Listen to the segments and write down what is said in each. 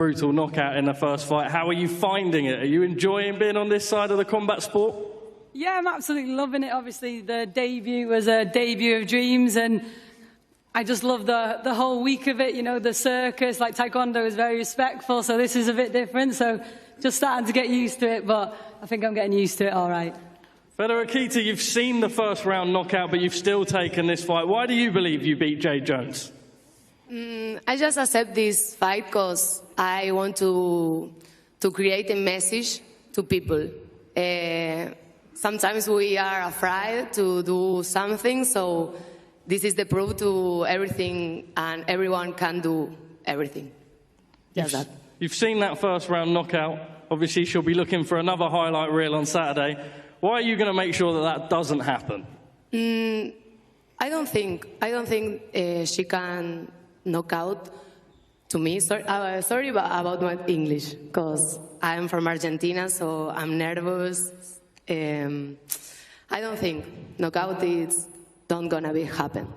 Brutal knockout in the first fight. How are you finding it? Are you enjoying being on this side of the combat sport? Yeah, I'm absolutely loving it. Obviously, the debut was a debut of dreams, and I just love the whole week of it. You know, the circus, like Taekwondo is very respectful, so this is a bit different. So just starting to get used to it, but I think I'm getting used to it all right. Fedor Akita, you've seen the first round knockout, but you've still taken this fight. Why do you believe you beat Jade Jones? I just accept this fight because I want to create a message to people. Sometimes we are afraid to do something, so this is the proof to everything, and everyone can do everything. Just that. You've seen that first round knockout. Obviously, she'll be looking for another highlight reel on Saturday. Why are you going to make sure that that doesn't happen? I don't think she can knock out to me. Sorry about my English, because I'm from Argentina, so I'm nervous. I don't think knockout is not gonna happen.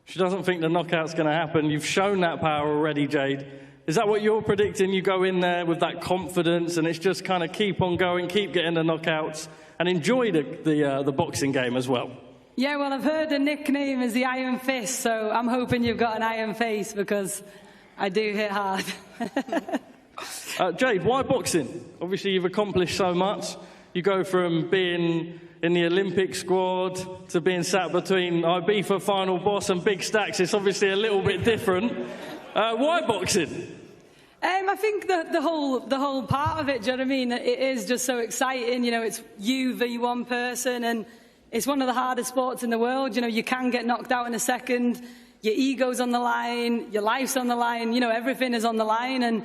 She doesn't think the knockout's going to happen. You've shown that power already, Jade. Is that what you're predicting? You go in there with that confidence, and it's just kind of keep on going, keep getting the knockouts, and enjoy the boxing game as well. Yeah, well, I've heard the nickname is the Iron Fist, so I'm hoping you've got an iron face because I do hit hard. Jade, why boxing? Obviously, you've accomplished so much. You go from being in the Olympic squad to being sat between Ibiza final boss and Big Stacks. It's obviously a little bit different. Why boxing? I think the whole part of it, do you know what I mean? It is just so exciting. You know, it's you v one person, and it's one of the hardest sports in the world. You know, you can get knocked out in a second. Your ego's on the line. Your life's on the line. You know, everything is on the line. And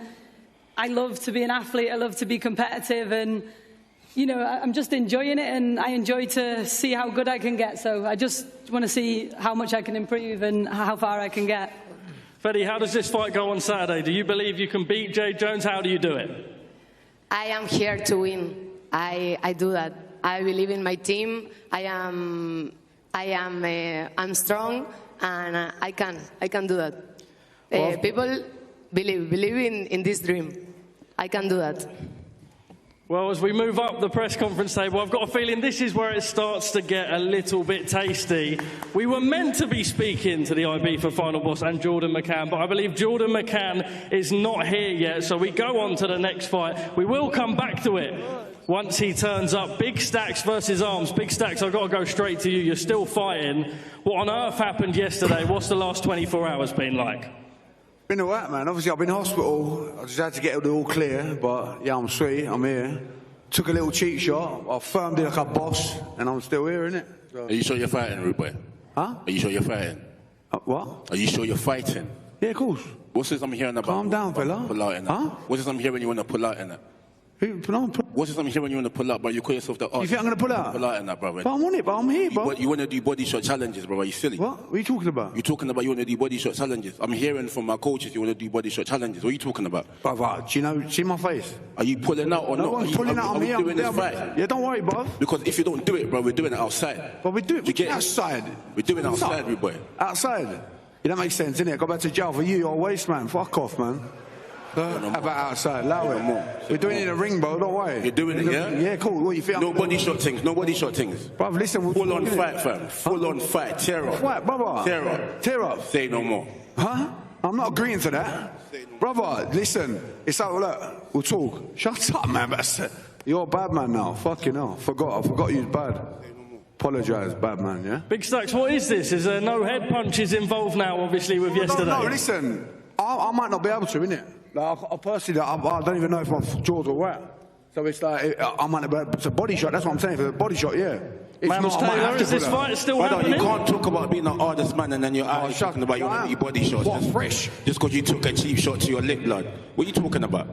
I love to be an athlete. I love to be competitive. And, you know, I'm just enjoying it. And I enjoy to see how good I can get. So I just want to see how much I can improve and how far I can get. Fedi, how does this fight go on Saturday? Do you believe you can beat Jade Jones? How do you do it? I am here to win. I do that. I believe in my team. I'm strong, and I can do that. Well, people believe in this dream. I can do that. Well, as we move up the press conference table, I've got a feeling this is where it starts to get a little bit tasty. We were meant to be speaking to the Ibiza final boss and Jordan McCann, but I believe Jordan McCann is not here yet, so we go on to the next fight. We will come back to it once he turns up. Big Stacks versus Arms. Big Stacks, I've got to go straight to you. You're still fighting. What on earth happened yesterday? What's the last 24 hours been like? Been all right, man. Obviously, I've been in hospital. I just had to get it all clear, but yeah, I'm sweet. I'm here. Took a little cheat shot. I firmed it like a boss, and I'm still here, innit? So. Are you sure you're fighting, rude boy? Huh? Are you sure you're fighting? What? Are you sure you're fighting? Yeah, of course. What's this I'm hearing about? Calm down, fella. Pull out in that. Huh? What's this I'm hearing you want to pull out in that? What's this I'm hearing you want to pull out, bro? You call yourself the artist. You think I'm going to pull out? Pull out in that, brother. But I'm on it, but I'm here, bro. You want to do body shot challenges, bro? Are you silly? What are you talking about? You're talking about you want to do body shot challenges. I'm hearing from my coaches you want to do body shot challenges. What are you talking about? Brother, do you know, see my face? Are you pulling out or not? No one's pulling out on me. Are we doing this fight? Yeah, don't worry, bro. Because if you don't do it, bro, we're doing it outside. But we do it outside. We're doing it outside, rude boy. Outside? Yeah, that makes sense, innit? I go back to jail for you, you're a waste man. Fuck off, man. How about outside? Allow it. We're doing it in a ring, bro. Don't worry. You're doing it, yeah? Yeah, cool. What you think? No body shot things. No body shot things. Bruv, listen. Full on fight, fam. Full on fight. Tear up. Fight, brother. Tear up. Tear up. Say no more. Huh? I'm not agreeing to that. Brother, listen. It's like, look, we'll talk. Shut up, man. You're a bad man now. Fucking hell. I forgot you was bad. Apologise, bad man, yeah? Big Stacks, what is this? Is there no head punches involved now, obviously, with yesterday? No, listen. I might not be able to, innit? Like, I personally, I don't even know if my jaws are right. So it's like, I might not be able to. It's a body shot, that's what I'm saying. For a body shot, yeah. Mams Taylor, is this fight still happening? You can't talk about being the hardest man and then you're out talking about you want to eat body shots. What, fresh? Just because you took a cheap shot to your lip, blood. What are you talking about?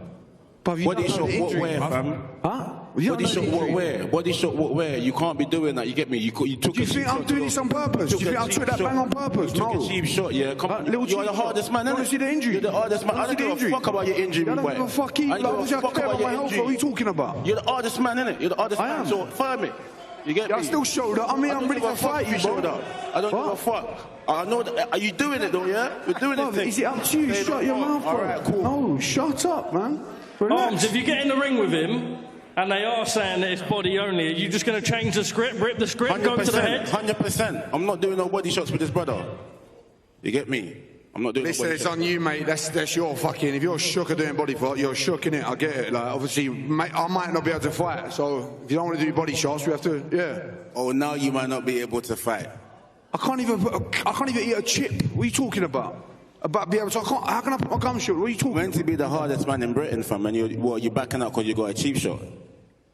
Body shot what where, fam? Huh? Body shot what where? Body shot what where? You can't be doing that, you get me? You took a cheap shot. Do you think I'm doing this on purpose? Do you think I took that bang on purpose? No. You took a cheap shot, yeah. Come on. You're the hardest man, innit? You see the injury? You're the hardest man. I don't give a fuck about your injury, boy. I don't give a fuck about your injury. What are you talking about? You're the hardest man, innit? You're the hardest man. So fire me. You get me? I still showed up. I mean, I'm ready to fight you, bro. I don't give a fuck. I know that. Are you doing it though, yeah? We're doing it. Is it up to you? Shut your mouth, bro. All right, cool. No, shut up, man. Relax. Arms, if you get in the ring with him, and they are saying that it's body only, are you just going to change the script, rip the script, go to the head? 100%. I'm not doing no body shots with this brother. You get me? I'm not doing Listen, no body it's shots. on you, mate. That's your fucking... If you're shook at doing body fight, you're shook in it. I get it. Like, obviously, mate, I might not be able to fight. So, if you don't want to do body shots, we have to... Yeah. Oh, now you might not be able to fight. I can't even eat a chip. What are you talking about? About being able to... how can I put my gum shot? What are you talking about? Meant to be the hardest man in Britain, fam, and you're backing out because you got a cheap shot.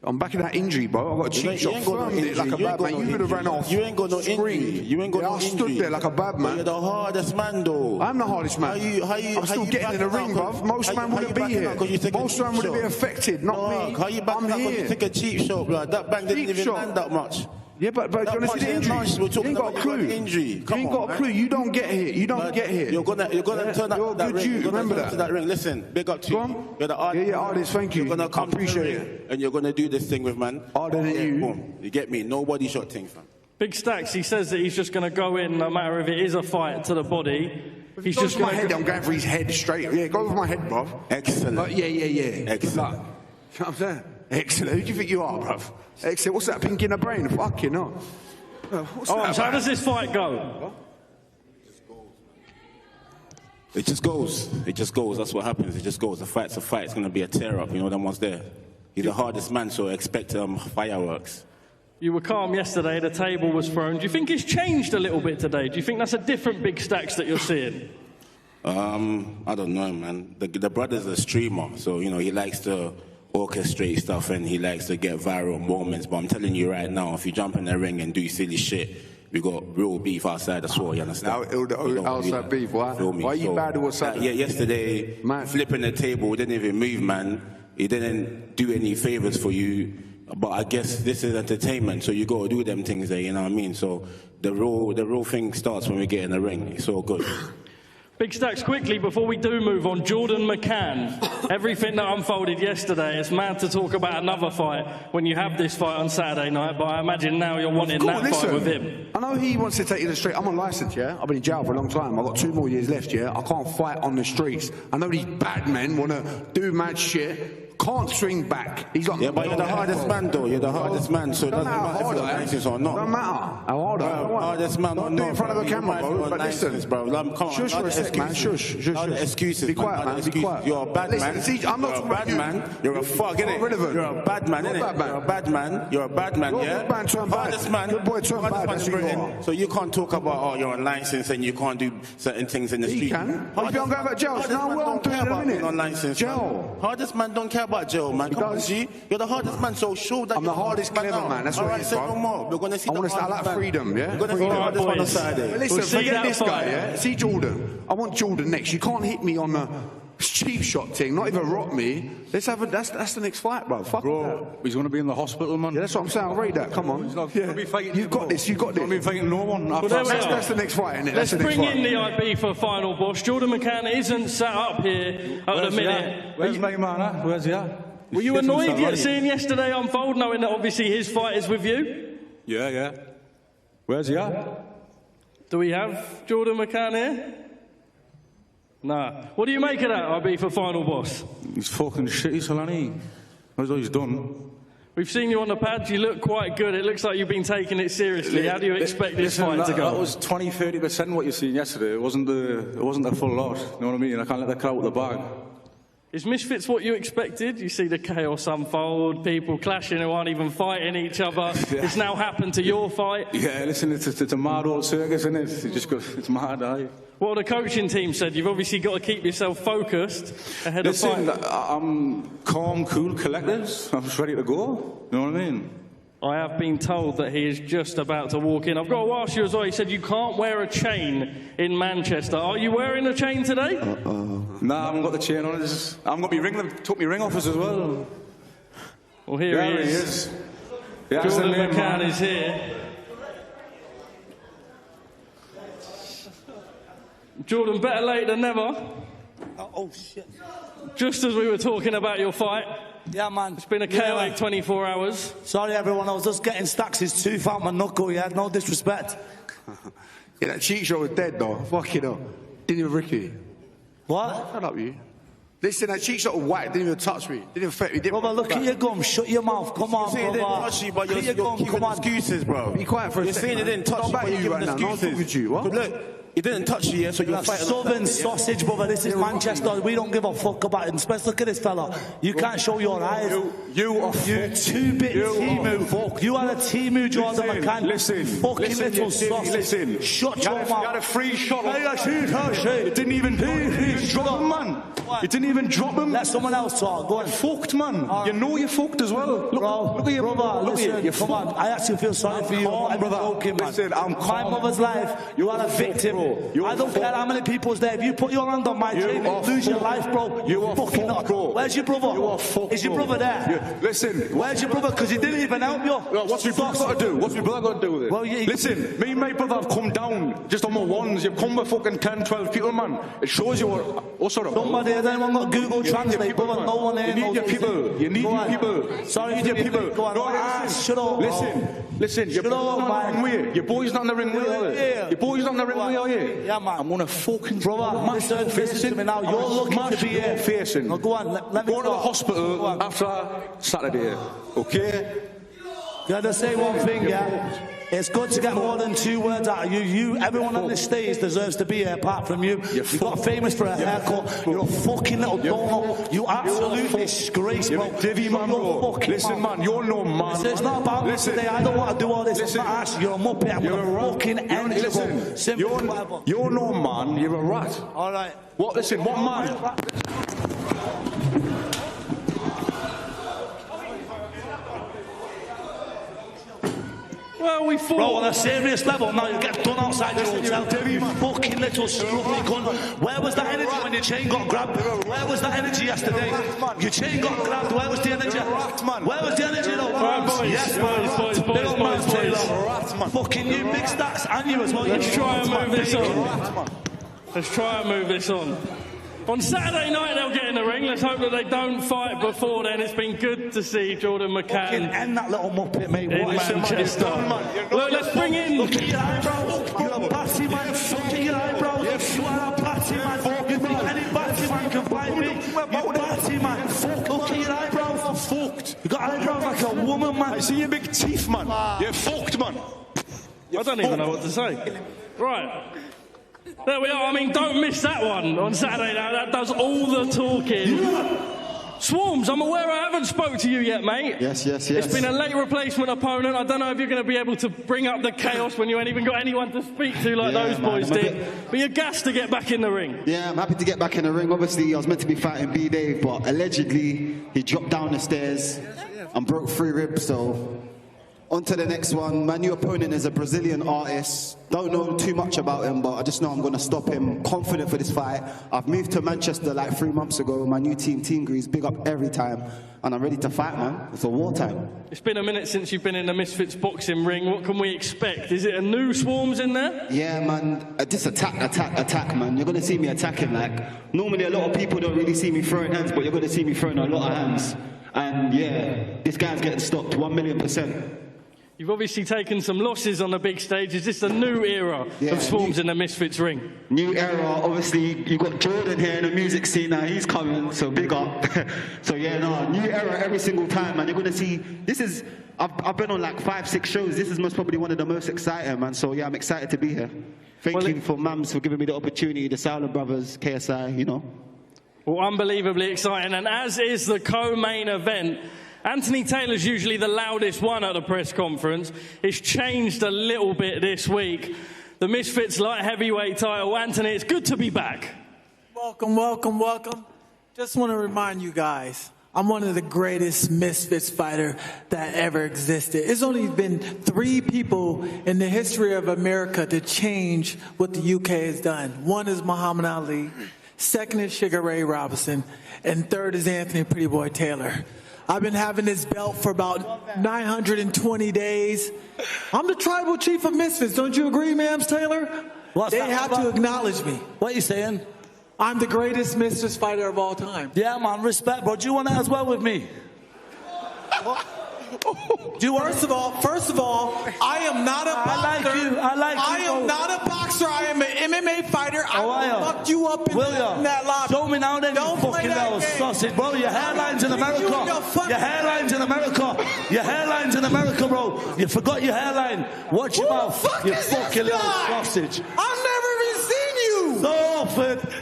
I'm back in that injury, bro. I got a cheap shot. Firmed it like a bad man. You would have ran off. You ain't got no injury. You ain't got no injury. I stood there like a bad man. You're the hardest man, though. I'm the hardest man. I'm still getting in the ring, bruv. Most man wouldn't be here. Most man wouldn't be affected, not me. How you backing out because you take a cheap shot, blood? That bang didn't even land that much. Yeah, but you want to see the injury? You ain't got a clue. You ain't got a clue. You don't get hit. You don't get hit. You're gonna turn that ring. Remember that. Listen, big up to you. You're the artist. Yeah, artist. Thank you. You're gonna come appreciate it. And you're gonna do this thing with man. Harder than you. Boom. You get me? No body shot thing, fam. Big Stacks, he says that he's just going to go in, no matter if it is a fight to the body. He's just going my head. I'm going for his head straight. Yeah, go with my head, bruv. Excellent. Yeah. Excellent. You know what I'm saying? Excellent. Who do you think you are, bruv? Excellent. What's that pink in the brain? Fucking hell. So how does this fight go? It just goes. It just goes. That's what happens. It just goes. The fight's a fight. It's going to be a tear-up. You know, them ones there. He's the hardest man, so expect fireworks. You were calm yesterday. The table was thrown. Do you think it's changed a little bit today? Do you think that's a different Big Stacks that you're seeing? I don't know, man. The brother's a streamer, so, you know, he likes to orchestrate stuff and he likes to get viral moments. But I'm telling you right now, if you jump in the ring and do silly shit, we got real beef outside the sword, you understand? Outside beef, why? Why are you bad at what's happening? Yeah, yesterday, man, flipping the table, didn't even move, man. He didn't do any favors for you. But I guess this is entertainment, so you got to do them things there, you know what I mean? So the real thing starts when we get in the ring. It's all good. Big Stacks, quickly, before we do move on, Jordan McCann. Everything that unfolded yesterday, it's mad to talk about another fight when you have this fight on Saturday night, but I imagine now you're wanting that fight with him. I know he wants to take you to the street. I'm on licence, yeah? I've been in jail for a long time. I've got 2 more years left, yeah? I can't fight on the streets. I know these bad men want to do mad shit. Can't swing back. He's got but you're the hardest man, though. You're the hardest man, so it doesn't matter if you're licensed or not. Doesn't matter how hard I am. Hardest man or not. Don't do it in front of a camera, bro. But listen, bro. Come on, shush for a sec, man. Shush. Excuses. Be quiet, man. Be quiet. You're a bad man. See, I'm not a bad man. You're a fuck, innit? You're a bad man, innit? You're a bad man. You're a bad man, yeah? Good man turned bad. Hardest man. Good boy turned bad. That's who you are. So you can't talk about, oh, you're on license and you can't do certain things in the street. You can. If you don't go to jail, now what I'm doing in a minute. On license. Jail. Hardest man don't care about jail, man. Come on, G. You're the hardest man, so show that I'm the hardest clever man. That's what it is, bro. All right, say no more. We're going to see the hardest man. I like freedom, yeah? We're going to see the hardest man on Saturday. Listen, forget this guy, yeah? See Jordan. I want Jordan next. You can't hit me on the cheap shot thing, not even rock me. Let's have that's the next fight, bro. Fuck that. He's going to be in the hospital, man. Yeah, that's what I'm saying. I'll rate that. Come on. He's not going to be fighting. You've got this. You've got this. He's not fighting no one. Well, that's the next fight, isn't it? Let's bring in the IB for final boss. Jordan McCann isn't sat up here at the minute. Where's my man, huh? Where's he at? Were you annoyed yet seeing yesterday unfold, knowing that obviously his fight is with you? Yeah. Where's he at? Do we have Jordan McCann here? Nah. What do you make of that, IB, for final boss? He's fucking shitty, Solani. That's what he's done. We've seen you on the pad. You look quite good. It looks like you've been taking it seriously. How do you expect this fight to go? That was 20-30% what you seen yesterday. It wasn't the full lot. You know what I mean? I can't let the cat out of the bag. Is Misfits what you expected? You see the chaos unfold, people clashing who aren't even fighting each other. Yeah. It's now happened to your fight. Yeah, listen, it's a mad old circus, isn't it? It's mad, aye. What the coaching team said, you've obviously got to keep yourself focused ahead of fight. Listen, I'm calm, cool, collected. I'm just ready to go. You know what I mean? I have been told that he is just about to walk in. I've got to ask you as well, he said you can't wear a chain in Manchester. Are you wearing a chain today? Nah, I haven't got the chain on. I'm going to be took me ring off us as well. Well, here he is. Yeah, Jordan McCann is here. Jordan, better late than never. Oh, shit. Just as we were talking about your fight, Yeah, man. It's been a chaotic 24 hours. Sorry, everyone. I was just getting Stax's tooth out my knuckle, yeah? No disrespect. Yeah, that cheek shot was dead, though. Fuck it up. Didn't even Ricky. What? Shut up, you. Listen, that cheek shot was white. Didn't even touch me. Didn't affect me. Brother, look at your gum. Shut your mouth. Come on, brother. It didn't touch you, but you're giving excuses, bro. Be quiet for a second. You're saying it didn't touch you, but you're giving excuses. What? Look, it didn't touch you, yeah, so you're fighting. Southern sausage, brother. This is Manchester. We don't give a fuck about it. Especially look at this fella. You can't show your eyes. You two-bit Timu. You are a Timu, Jordan McCann. Listen. Fucking little sausage. Listen. Shut your mouth. You had a free shot. It didn't even drop him, man. It didn't even drop him. Let someone else talk. Go on. Fucked, man. You know you're fucked as well. Look at your brother. Listen, come on. I actually feel sorry for you. I'm broken, man. Listen, I'm my mother's life. You are a victim. I don't care how many people's there. If you put your hand on my chain, you lose your life, bro. You are fucking fucked, bro. Where's your brother? You are fucked. Is your brother there? Listen. Where's your brother? Because he didn't even help you. What's my brother got to do? What's my brother got to do with it? Well, listen, me and my brother have come down just on my ones. You've come with fucking 10, 12 people, man. It shows you what sort of... Somebody, has anyone got Google Translate? Brother, no one here. You need your people. You need your people. Sorry, you need your people. Go on. Shut up. Listen. Your boy's not in the ring with you. Your boy's not in the ring with you. Your boy's not in the ring with you. Yeah, man. I'm on a fucking... Brother, listen to me now. You're looking to be here. Facing. No, go on. Let me go to the hospital after Saturday. Okay? You had to say one thing, yeah? It's good to get more than 2 words out of you. Everyone on this stage deserves to be here apart from you. You got famous for a haircut. You're a fucking little donut. You absolutely disgrace, bro. Divvy, man, bro. Listen, man, you're no man. It's not about me today. I don't want to do all this. I'm not asking. You're a muppet. I'm going to fucking end you, bro. Simple. You're no man. You're a rat. All right. What? Listen, what man? Well, we fought. Bro, on a serious level, now you get done outside your hotel. You fucking little scruffy cunt. Where was that energy when your chain got grabbed? Where was that energy yesterday? Your chain got grabbed. Where was the energy? Where was the energy, though? Boys, yes, boys. Fucking you, big stats, and you as well. Let's try and move this on. Let's try and move this on. On Saturday night, they'll get in the ring. Let's hope that they don't fight before then. It's been good to see Jordan McCann end that little muppet, mate. in Manchester. Look, let's bring in... Look at your eyebrows. You're a batty man. Look at your eyebrows. You are a batty man. You think any batty man can fight me? You batty man. Look at your eyebrows. Fucked. You got eyebrows like a woman, man. I see your big teeth, man. You're fucked, man. I don't even know what to say. Right. There we are. I mean, don't miss that one on Saturday now. That does all the talking. Swarms, I'm aware I haven't spoke to you yet, mate. Yes. It's been a late replacement opponent. I don't know if you're going to be able to bring up the chaos when you ain't even got anyone to speak to like those boys did. But you're gassed to get back in the ring. Yeah, I'm happy to get back in the ring. Obviously, I was meant to be fighting B-Dave, but allegedly, he dropped down the stairs and broke 3 ribs, so... On to the next one. My new opponent is a Brazilian artist. Don't know too much about him, but I just know I'm going to stop him. Confident for this fight. I've moved to Manchester like 3 months ago. My new team, Team Grease, big up every time. And I'm ready to fight, man. It's a wartime. It's been a minute since you've been in the Misfits boxing ring. What can we expect? Is it a new Swarms in there? Yeah, man. Just attack, man. You're going to see me attacking. Like, normally a lot of people don't really see me throwing hands, but you're going to see me throwing a lot of hands. And yeah, this guy's getting stopped 1,000,000%. You've obviously taken some losses on the big stage. Is this a new era of Swarms in the Misfits ring? New era. Obviously, you've got Jordan here in the music scene now. He's coming, so big up. So yeah, no, new era every single time, man. You're going to see, this is, I've been on like 5, 6 shows. This is most probably one of the most exciting, man. So yeah, I'm excited to be here. Thank you for Mams for giving me the opportunity, the Silent Brothers, KSI, you know. Well, unbelievably exciting. And as is the co-main event, Anthony Taylor's usually the loudest one at the press conference. It's changed a little bit this week. The Misfits light heavyweight title. Anthony, it's good to be back. Welcome, welcome, welcome. Just want to remind you guys, I'm one of the greatest Misfits fighter that ever existed. It's only been 3 people in the history of America to change what the UK has done. One is Muhammad Ali, second is Sugar Ray Robinson, and third is Anthony Pretty Boy Taylor. I've been having this belt for about 920 days. I'm the tribal chief of Misfits. Don't you agree, Mams Taylor? They have to acknowledge me. What are you saying? I'm the greatest Misfits fighter of all time. Yeah, man, respect, bro. Do you want that as well with me? First of all, I am not a boxer. I am not a boxer. I am an MMA fighter. I will fuck you up in that lobby. Show me now then, you fucking little sausage, bro. Your hairline's in America. Your hairline's in America. Your hairline's in America, bro. You forgot your hairline. Watch your mouth. You fucking little sausage. I've never even seen you. No,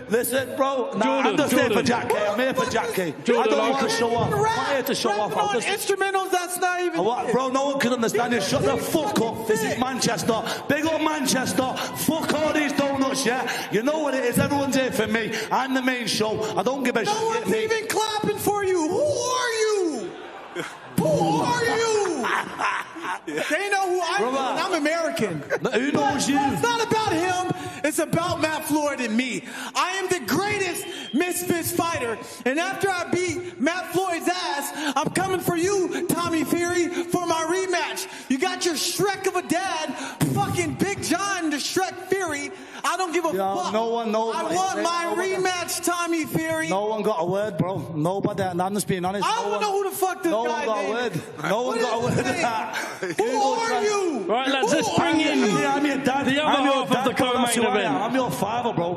listen, bro. Nah, I'm just here for Jack K. I'm here for Jack K. I don't want to show off. I'm not here to show off. On instrumentals, that's not even. Bro, no one can understand it. Shut the fuck up. This is Manchester. Big up Manchester. Fuck all these donuts, yeah? You know what it is. Everyone's here for me. I'm the main show. I don't give a shit. No one's even clapping for you. Who are you? Who are you? They know who I am. I'm American. Who knows you? It's not about him. It's about Matt Floyd and me. I am the greatest Misfits fighter. And after I beat Matt Floyd's ass, I'm coming for you, Tommy Fury, for my rematch. You got your Shrek of a dad, fucking Big John, the Shrek Fury. I don't give a fuck. No one knows. I want my rematch, Tommy Fury. No one got a word, bro. Nobody. I'm just being honest. I don't know who the fuck this guy is. No one got a word. No one got a word. Who are you? Right, let's just bring in I'm your dad. the other half of the co-main event. I'm your father, bro.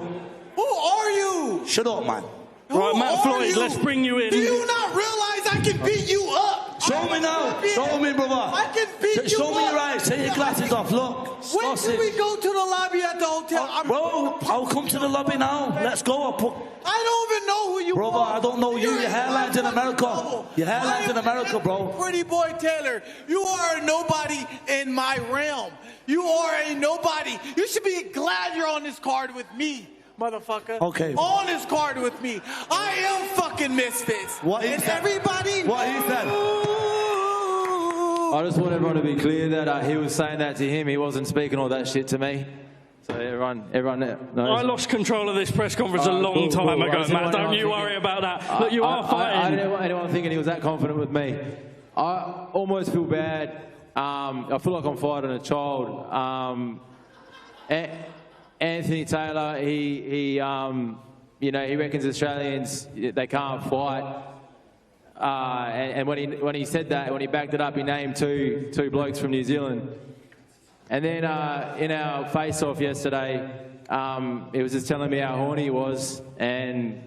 Who are you? Shut up, man. Right, Matt Floyd, let's bring you in. Do you not realize I can beat you up? Show me now. Show me, brother. I can beat you up. Show me your eyes. Take your glasses off. Look. When can we go to the lobby at the hotel? Bro, I'll come to the lobby now. Let's go. I don't even know who you are. Brother, I don't know you. Your hairline's in America. Your hairline's in America, bro. Pretty boy Taylor, you are a nobody in my realm. You are a nobody. You should be glad you're on this card with me, motherfucker. Okay. On this card with me. I am fucking Misfits. What is that? Everybody. What is that? I just want everyone to be clear that he was saying that to him. He wasn't speaking all that shit to me. So everyone knows. I lost control of this press conference a long time ago, Matt. Don't you worry about that. Look, you are fighting. I didn't want anyone thinking he was that confident with me. I almost feel bad. I feel like I'm fighting a child. Anthony Taylor, he reckons Australians, they can't fight. And when he said that, when he backed it up, he named two blokes from New Zealand. And then in our face-off yesterday, he was just telling me how horny he was, and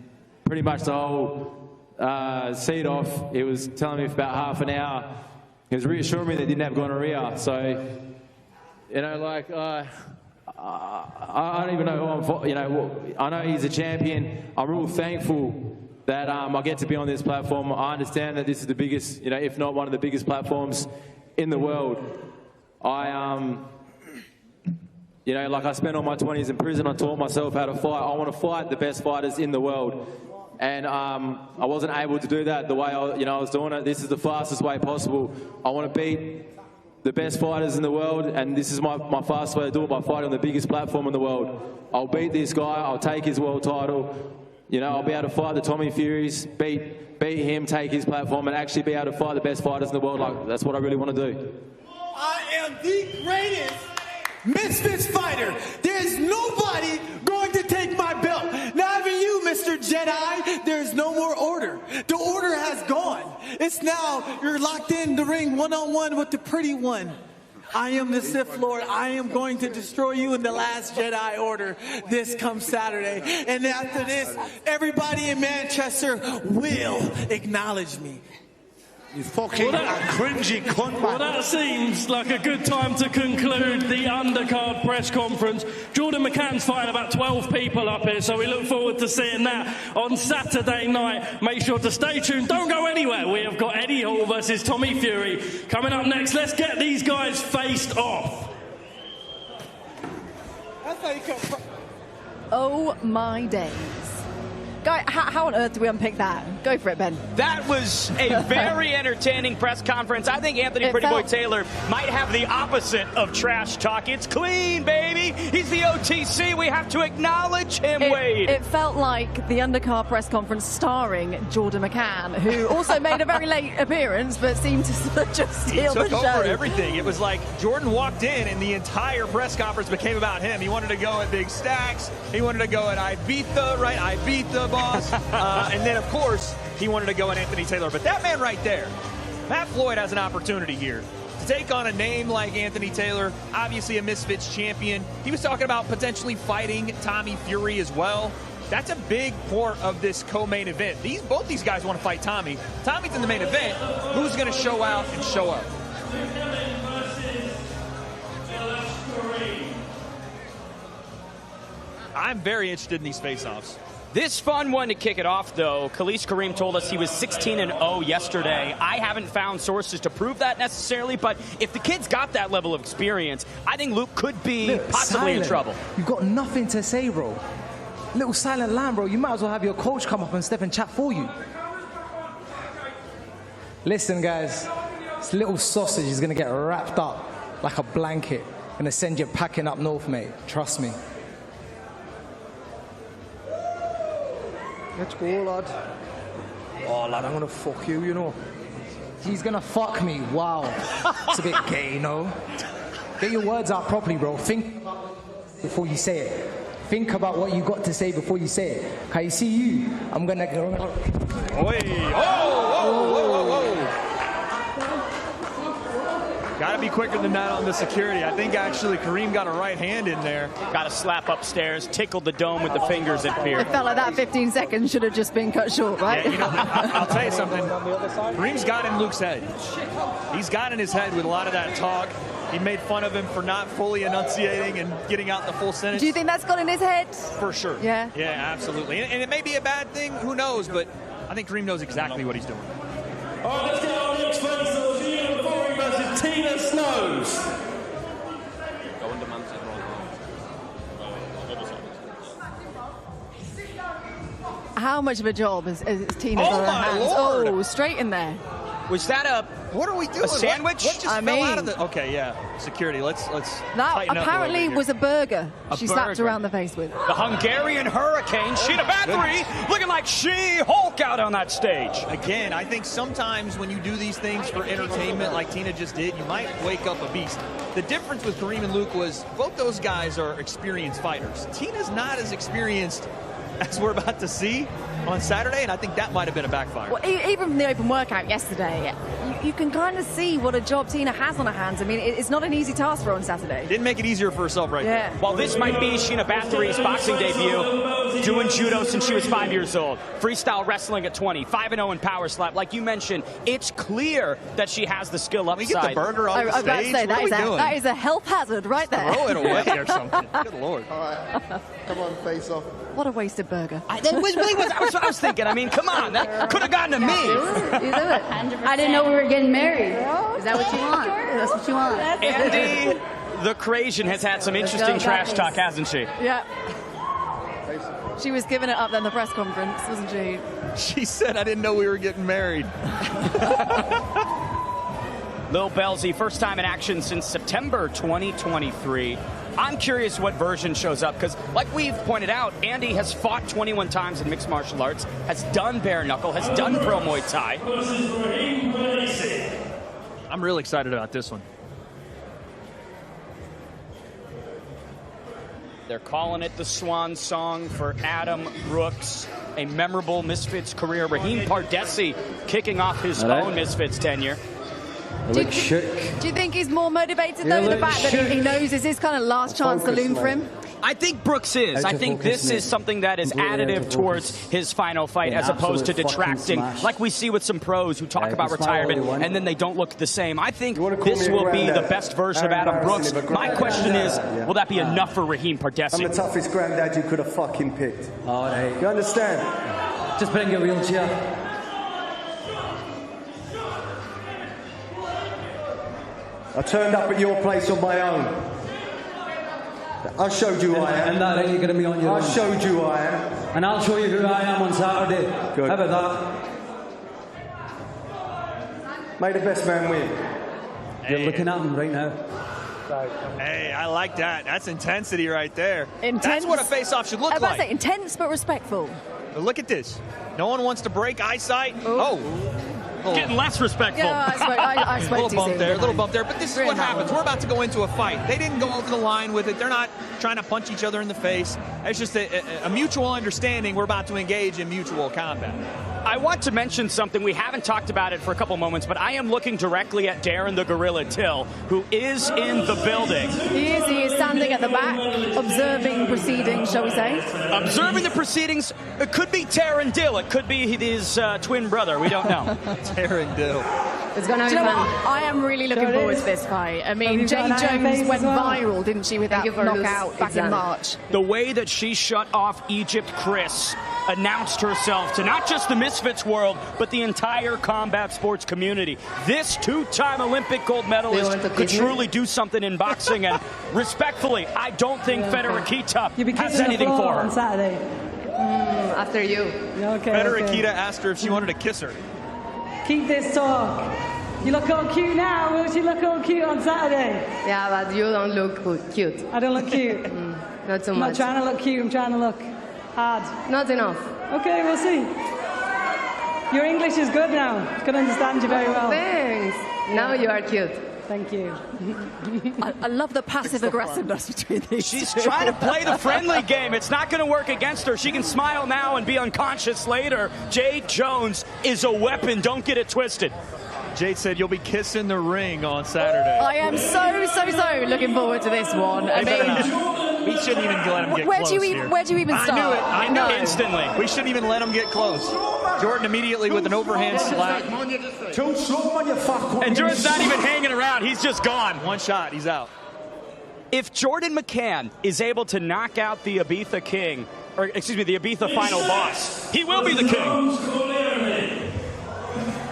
pretty much the whole seat-off, he was telling me for about half an hour. He was reassuring me that he didn't have gonorrhea. So, I don't even know who I'm for. I know he's a champion. I'm real thankful that I get to be on this platform. I understand that this is the biggest, if not one of the biggest platforms in the world. I spent all my 20s in prison. I taught myself how to fight. I want to fight the best fighters in the world. And I wasn't able to do that the way I was doing it. This is the fastest way possible. I want to beat the best fighters in the world, and this is my fast way to do it, by fighting on the biggest platform in the world. I'll beat this guy. I'll take his world title. I'll be able to fight the Tommy Furies, beat him, take his platform, and actually be able to fight the best fighters in the world. That's what I really want to do. I am the greatest Misfits fighter. There's nobody going to take my belt. Not even you, Mr. Jedi. There's no more order. The order has gone. It's now you're locked in the ring one-on-one with the pretty one. I am the Sith Lord. I am going to destroy you in the last Jedi Order this comes Saturday. And after this, everybody in Manchester will acknowledge me. You fucking cringy cunt, man. Well, that seems like a good time to conclude the undercard press conference. Jordan McCann's fighting about 12 people up here, so we look forward to seeing that on Saturday night. Make sure to stay tuned. Don't go anywhere. We have got Eddie Hall versus Tommy Fury coming up next. Let's get these guys faced off. That's how you come from. Oh, my days. Guy, how on earth do we unpick that? Go for it, Ben. That was a very entertaining press conference. I think Anthony Pretty Boy Taylor might have the opposite of trash talk. It's clean, baby. He's the OTC. We have to acknowledge him, Wade. It felt like the undercard press conference starring Jordan McCann, who also made a very late appearance, but seemed to just steal the show. He took over everything. It was like Jordan walked in, and the entire press conference became about him. He wanted to go at Big Stacks. He wanted to go at Ibiza, right? Ibiza, boss. And then, of course, he wanted to go at Anthony Taylor. But that man right there, Pat Floyd has an opportunity here to take on a name like Anthony Taylor, obviously a Misfits champion. He was talking about potentially fighting Tommy Fury as well. That's a big part of this co-main event. Both these guys want to fight Tommy. Tommy's in the main event. Who's going to show out and show up? I'm very interested in these face-offs. This fun one to kick it off, though. Khalid Kareem told us he was 16-0 yesterday. I haven't found sources to prove that necessarily, but if the kid's got that level of experience, I think Luke could be possibly in trouble. You've got nothing to say, bro. Little silent lamb, bro. You might as well have your coach come up and step and chat for you. Listen, guys, this little sausage is going to get wrapped up like a blanket. Going to send you packing up north, mate. Trust me. Let's go, lad. Oh, lad, I'm going to fuck you, you know. He's going to fuck me. Wow. It's a bit gay, you know. Get your words out properly, bro. Think before you say it. Think about what you got to say before you say it. Can you see you? I'm going to... Got to be quicker than that on the security. I think actually Kareem got a right hand in there. Got a slap upstairs, tickled the dome with the fingers and fear. It felt like that 15 seconds should have just been cut short, right? Yeah, you know, I'll tell you something. Kareem's got in Luke's head. He's got in his head with a lot of that talk. He made fun of him for not fully enunciating and getting out the full sentence. Do you think that's got in his head? For sure. Yeah. Yeah, absolutely. And it may be a bad thing. Who knows? But I think Kareem knows exactly what he's doing. All right, let's get our next versus Tina Snows. How much of a job is Tina got on her hands? Lord. Oh, straight in there. Was that a... What are we doing? A sandwich? What just fell out of the... Okay, yeah. Security. Let's That tighten up apparently was a burger she slapped burger. around the face with. The Hungarian Hurricane. She had a bad three, looking like She-Hulk out on that stage. Again, I think sometimes when you do these things for entertainment like Tina just did, you might wake up a beast. The difference with Kareem and Luke was both those guys are experienced fighters. Tina's not as experienced as we're about to see on Saturday, and I think that might have been a backfire. Well, even from the open workout yesterday, you can kind of see what a job Tina has on her hands. I mean, it's not an easy task for her on Saturday. Didn't make it easier for herself right Yeah. there. Well, this might be Sheena Bathory's boxing debut, doing judo since she was 5 years old, freestyle wrestling at 20, 5-0 in power slap. Like you mentioned, it's clear that she has the skill upside. We get the burger off the I was about to stage. say, What are we doing? that is a health hazard right there. Throw it away or something. Good Lord. All right. Come on, face off. What a wasted burger. That was really what I was thinking. I mean, come on, that could have gotten to me. You do it. I didn't know we were getting married. Is that what you want? That's what you want. Andy, the Creation, has had some interesting trash talk, hasn't she? Yeah. She was giving it up in the press conference, wasn't she? She said, I didn't know we were getting married. Lil Belzy, first time in action since September 2023. I'm curious what version shows up, because like we've pointed out, Andy has fought 21 times in mixed martial arts, has done bare knuckle, has done pro Muay Thai. I'm really excited about this one. They're calling it the swan song for Adam Brooks, a memorable Misfits career. Raheem Pardesi kicking off his own Misfits tenure. Do you think he's more motivated, though, the fact that he knows this is kind of last chance saloon for him? I think Brooks is. I think this is something that is additive towards his final fight as opposed to detracting, like we see with some pros who talk about retirement and then they don't look the same. I think this will be the best version of Adam Brooks. My question is, will that be enough for Raheem Pardesi? I'm the toughest granddad you could have fucking picked. All right. You understand? Just bring your wheelchair. I turned up at your place on my own. I showed you who I am. And that ain't going to be on your own. I showed you who I am. And I'll show you who I am on Saturday. Good. How about that? May the best man win. You're looking at him right now. Hey, I like that. That's intensity right there. Intense. That's what a face-off should look I was about like. to say, intense but respectful. But look at this. No one wants to break eyesight. Oh. Getting less respectful. Yeah, I spoke little too bump soon, there, didn't little I? bump there. But this is what happens. We're about to go into a fight. They didn't go over the line with it. They're not trying to punch each other in the face. It's just a mutual understanding. We're about to engage in mutual combat. I want to mention something. We haven't talked about it for a couple moments, but I am looking directly at Darren the Gorilla Till, who is in the building. He is standing at the back, observing proceedings, shall we say? Observing the proceedings. It could be Taryn Dill. It could be his twin brother. We don't know. Taryn Dill. It's going to be fun. fun. I am really looking forward to this fight. I mean, Jay Jones went viral, didn't she, with that knockout back in March? The way that she shut off Egypt Chris, announced herself to not just the Misfits world, but the entire combat sports community. This two-time Olympic gold medalist could truly do something in boxing, and respectfully, I don't think Federikita has anything for her. On Saturday. After you. Okay. Federikita asked her if she wanted to kiss her. Keep this talk. You look all cute now. Will she look all cute on Saturday? Yeah, but you don't look cute. I don't look cute. Not so I'm much. not trying to look cute. I'm trying to look hard. Not enough. Okay, we'll see. Your English is good now. I can understand you very well. Thanks. Now you are cute. Thank you. I love the passive aggressiveness between these She's two. trying to play the friendly game. It's not going to work against her. She can smile now and be unconscious later. Jade Jones is a weapon. Don't get it twisted. Jade said you'll be kissing the ring on Saturday. I am so looking forward to this one. I mean, we shouldn't even let him get where close do you here. where do you even start? I knew it. I knew it instantly. We shouldn't even let him get close. Jordan immediately with an overhand slap. And Jordan's not even hanging around. He's just gone. One shot. He's out. If Jordan McCann is able to knock out the Ibiza King, or excuse me, the Ibiza final boss, he will be the king.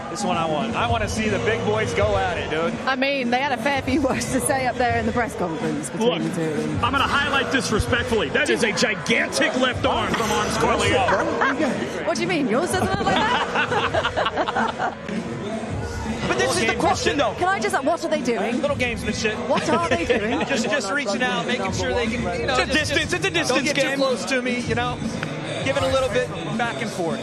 This one I want. I want to see the big boys go at it, dude. I mean, they had a fair few words to say up there in the press conference between the two of them. I'm going to highlight this respectfully. That is a gigantic left arm from Arms Corleone. What do you mean? Yours doesn't look like that? But this is the question, though. Can I just, what are they doing? Little gamesmanship. What are they doing? just reaching out, making sure they can, you know. It's a distance. It's a distance don't get game. too close to me, you know. Giving a little bit back and forth.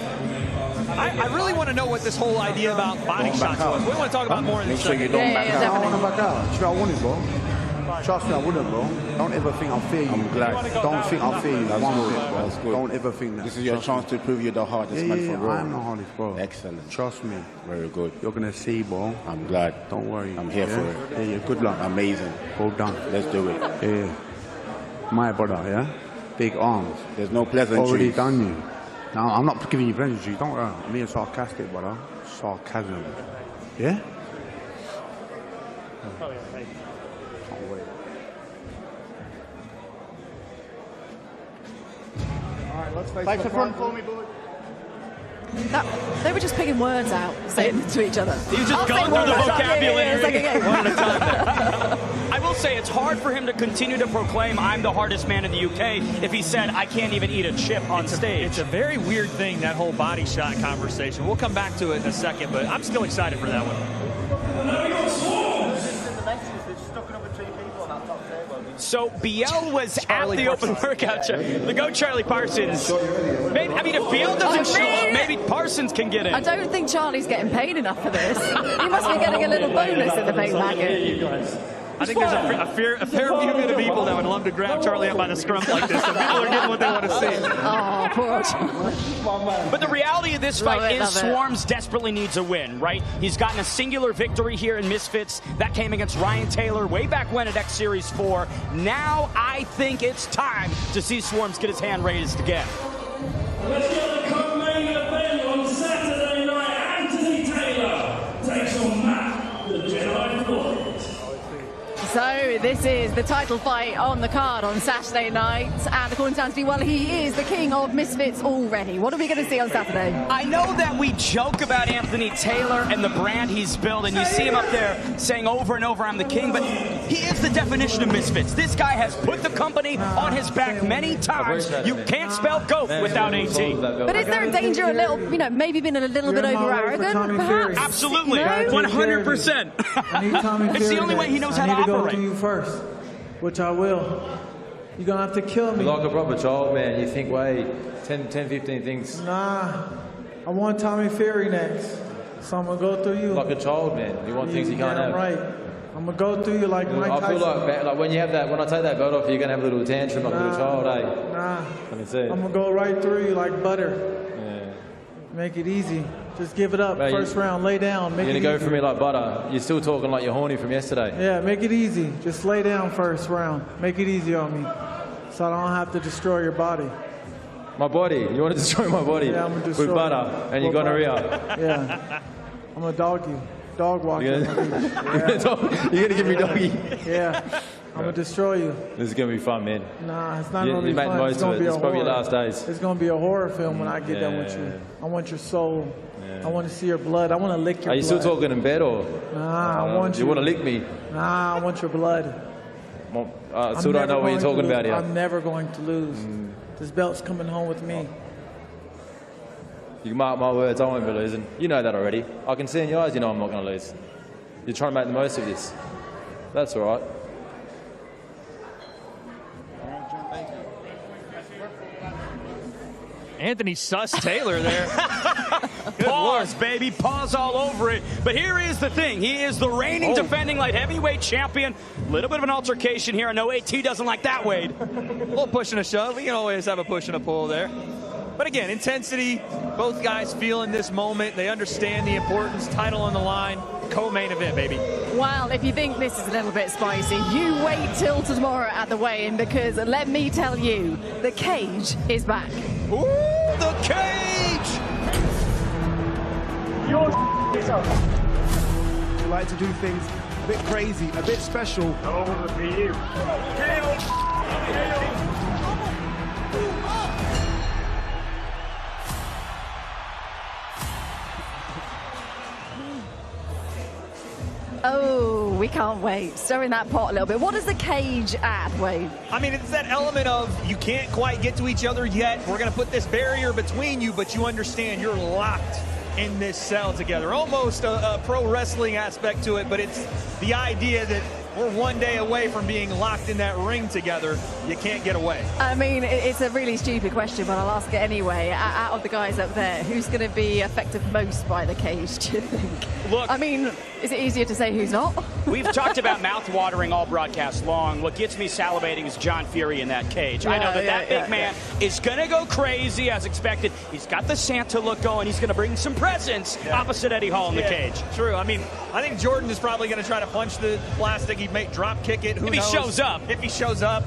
I really want to know what this whole idea about body shots was. We want to talk about more in this Make sure you don't back out. I don't want to back out. Trust me, I wouldn't, bro. Trust me, I wouldn't, bro. Don't ever think I'll fear you. I'm glad. Don't think I'll fear you. That's One good. bit, bro. That's good. Don't ever think that. This is your chance to prove you're the hardest man for real. I am the hardest, bro. Excellent. Trust me. Very good. You're going to see, bro. I'm glad. Don't worry. I'm here for it. Yeah, yeah, good luck. Amazing. Well done. Let's do it. Yeah. My brother, yeah? Big arms. There's no pleasantries. Already done you. Now, I'm not giving you pleasantries. Don't worry. I'm being sarcastic, brother. Sarcasm. Yeah? Oh, yeah, hey. Can't wait. All right, let's face the front for me, boy. They were just picking words out, saying to each other. He's just going through the vocabulary. Like a game. One at a time. I will say it's hard for him to continue to proclaim I'm the hardest man in the UK if he said I can't even eat a chip on stage. It's a very weird thing, that whole body shot conversation. We'll come back to it in a second, but I'm still excited for that one. So Biel was at the open workout show. The GOAT Charlie Parsons. Maybe, I mean, if Biel doesn't show up, maybe Parsons can get in. I don't think Charlie's getting paid enough for this. He must be getting a little bonus in the pay packet. I think there's a fair few good people that would love to grab Charlie up by the scrum like this. So people are getting what they want to see. Oh, poor Charlie. But the reality of this fight is love it. Swarms desperately needs a win, right? He's gotten a singular victory here in Misfits. That came against Ryan Taylor way back when at X Series 4. Now I think it's time to see Swarms get his hand raised again. Let's get the co-main event on Saturday night. Anthony Taylor takes on Matt, the Jedi Floyd. So this is the title fight on the card on Saturday night, and according to Anthony, well, he is the king of Misfits already. What are we going to see on Saturday? I know that we joke about Anthony Taylor and the brand he's built, and you see him up there saying over and over, I'm the king, but he is the definition of Misfits. This guy has put the company on his back many times. You can't spell GOAT without AT. But is there a danger a little, maybe being a little bit over arrogant, perhaps? Absolutely, 100%. It's the only way he knows how to operate. To you first, which I will. You're gonna have to kill me. Like a proper child, man. You think, wait, 10, 15 things. Nah, I want Tommy Fury next, so I'm gonna go through you. Like a child, man. You want things you can't have. Right. I'm gonna go through you like Mike Tyson. I feel like when you have that, when I take that belt off, you're gonna have a little tantrum like a little child, eh? Nah. I can see it. I'm gonna go right through you like butter. Yeah. Make it easy. Just give it up. Mate, First round, lay down. Make You're it going to go easy. for me like butter. You're still talking like you're horny from yesterday. Yeah, make it easy. Just lay down first round. Make it easy on me, so I don't have to destroy your body. My body? You want to destroy my body? Yeah, I'm gonna destroy with butter and your with butter. gonorrhea? Yeah. I'm gonna dog you. Dog walk you. You're going to give me doggy? Yeah. I'm gonna destroy you. This is going to be fun, man. Nah, it's not You- gonna be you made fun. the most It's gonna of it. be a It's probably your horror. last days. It's gonna be a horror film when I get done with you. I want your soul. I want to see your blood. I want to lick your blood. Are you still talking in bed or? Nah, I want you. You want to lick me? Nah, I want your blood. Well, I'm still don't never know what you're going to talking lose. about here. I'm never going to lose. This belt's coming home with me. You can mark my words, I won't be losing. You know that already. I can see in your eyes you know I'm not going to lose. You're trying to make the most of this. That's all right. Anthony Suss Taylor there. Pause, baby. Pause all over it. But here is the thing. He is the reigning defending light heavyweight champion. Little bit of an altercation here. I know AT doesn't like that, Wade. A little push and a shove. We can always have a push and a pull there. But again, intensity. Both guys feeling this moment. They understand the importance. Title on the line. Co-main event, baby. Well, if you think this is a little bit spicy, you wait till tomorrow at the weigh-in, because let me tell you, the cage is back. Ooh, the cage! You like to do things a bit crazy, a bit special. Over for you. Oh, we can't wait. Stirring that pot a little bit. What does the cage add, Wade? I mean, it's that element of you can't quite get to each other yet. We're going to put this barrier between you, but you understand you're locked in this cell together. Almost a pro wrestling aspect to it, but it's the idea that we're one day away from being locked in that ring together. You can't get away. I mean, it's a really stupid question, but I'll ask it anyway. Out of the guys up there, who's going to be affected most by the cage, do you think? Look, I mean, is it easier to say who's not? We've talked about mouth-watering all broadcast long. What gets me salivating is John Fury in that cage. I know that big man is going to go crazy as expected. He's got the Santa look going. He's going to bring some presents opposite Eddie Hall in the cage. True. I mean, I think Jordan is probably going to try to punch the plastic. He may drop kick it. Who If knows? he shows up. If he shows up.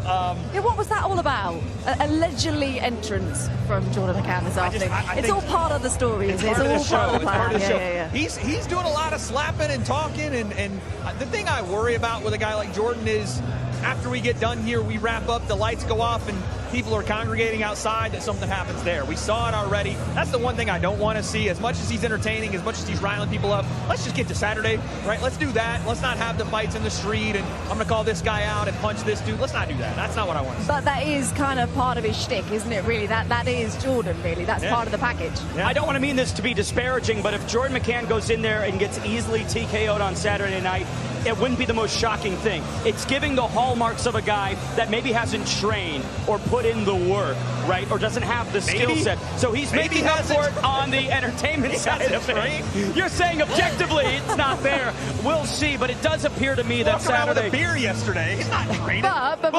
Yeah, what was that all about? Allegedly entrance from Jordan McCann this afternoon. It's all part of the story. It's It's part of the all show. part of the It's part of the plan. show. He's doing a lot of slapping and talking, and the thing I worry about with a guy like Jordan is after we get done here, we wrap up, the lights go off, and people are congregating outside, that something happens there. We saw it already. That's the one thing I don't want to see. As much as he's entertaining, as much as he's riling people up, let's just get to Saturday, right? Let's do that. Let's not have the fights in the street, and I'm going to call this guy out and punch this dude. Let's not do that. That's not what I want to see. But that is kind of part of his shtick, isn't it, really? That is Jordan, really. That's part of the package. I don't want to mean this to be disparaging, but if Jordan McCann goes in there and gets easily TKO'd on Saturday night, it wouldn't be the most shocking thing. It's giving the hallmarks of a guy that maybe hasn't trained or put in the work, right? Or doesn't have the skill set. So he's making up for it on the entertainment side of it. You're saying objectively it's not there. We'll see, but it does appear to me that Walked around Saturday... with a beer yesterday. He's not training. But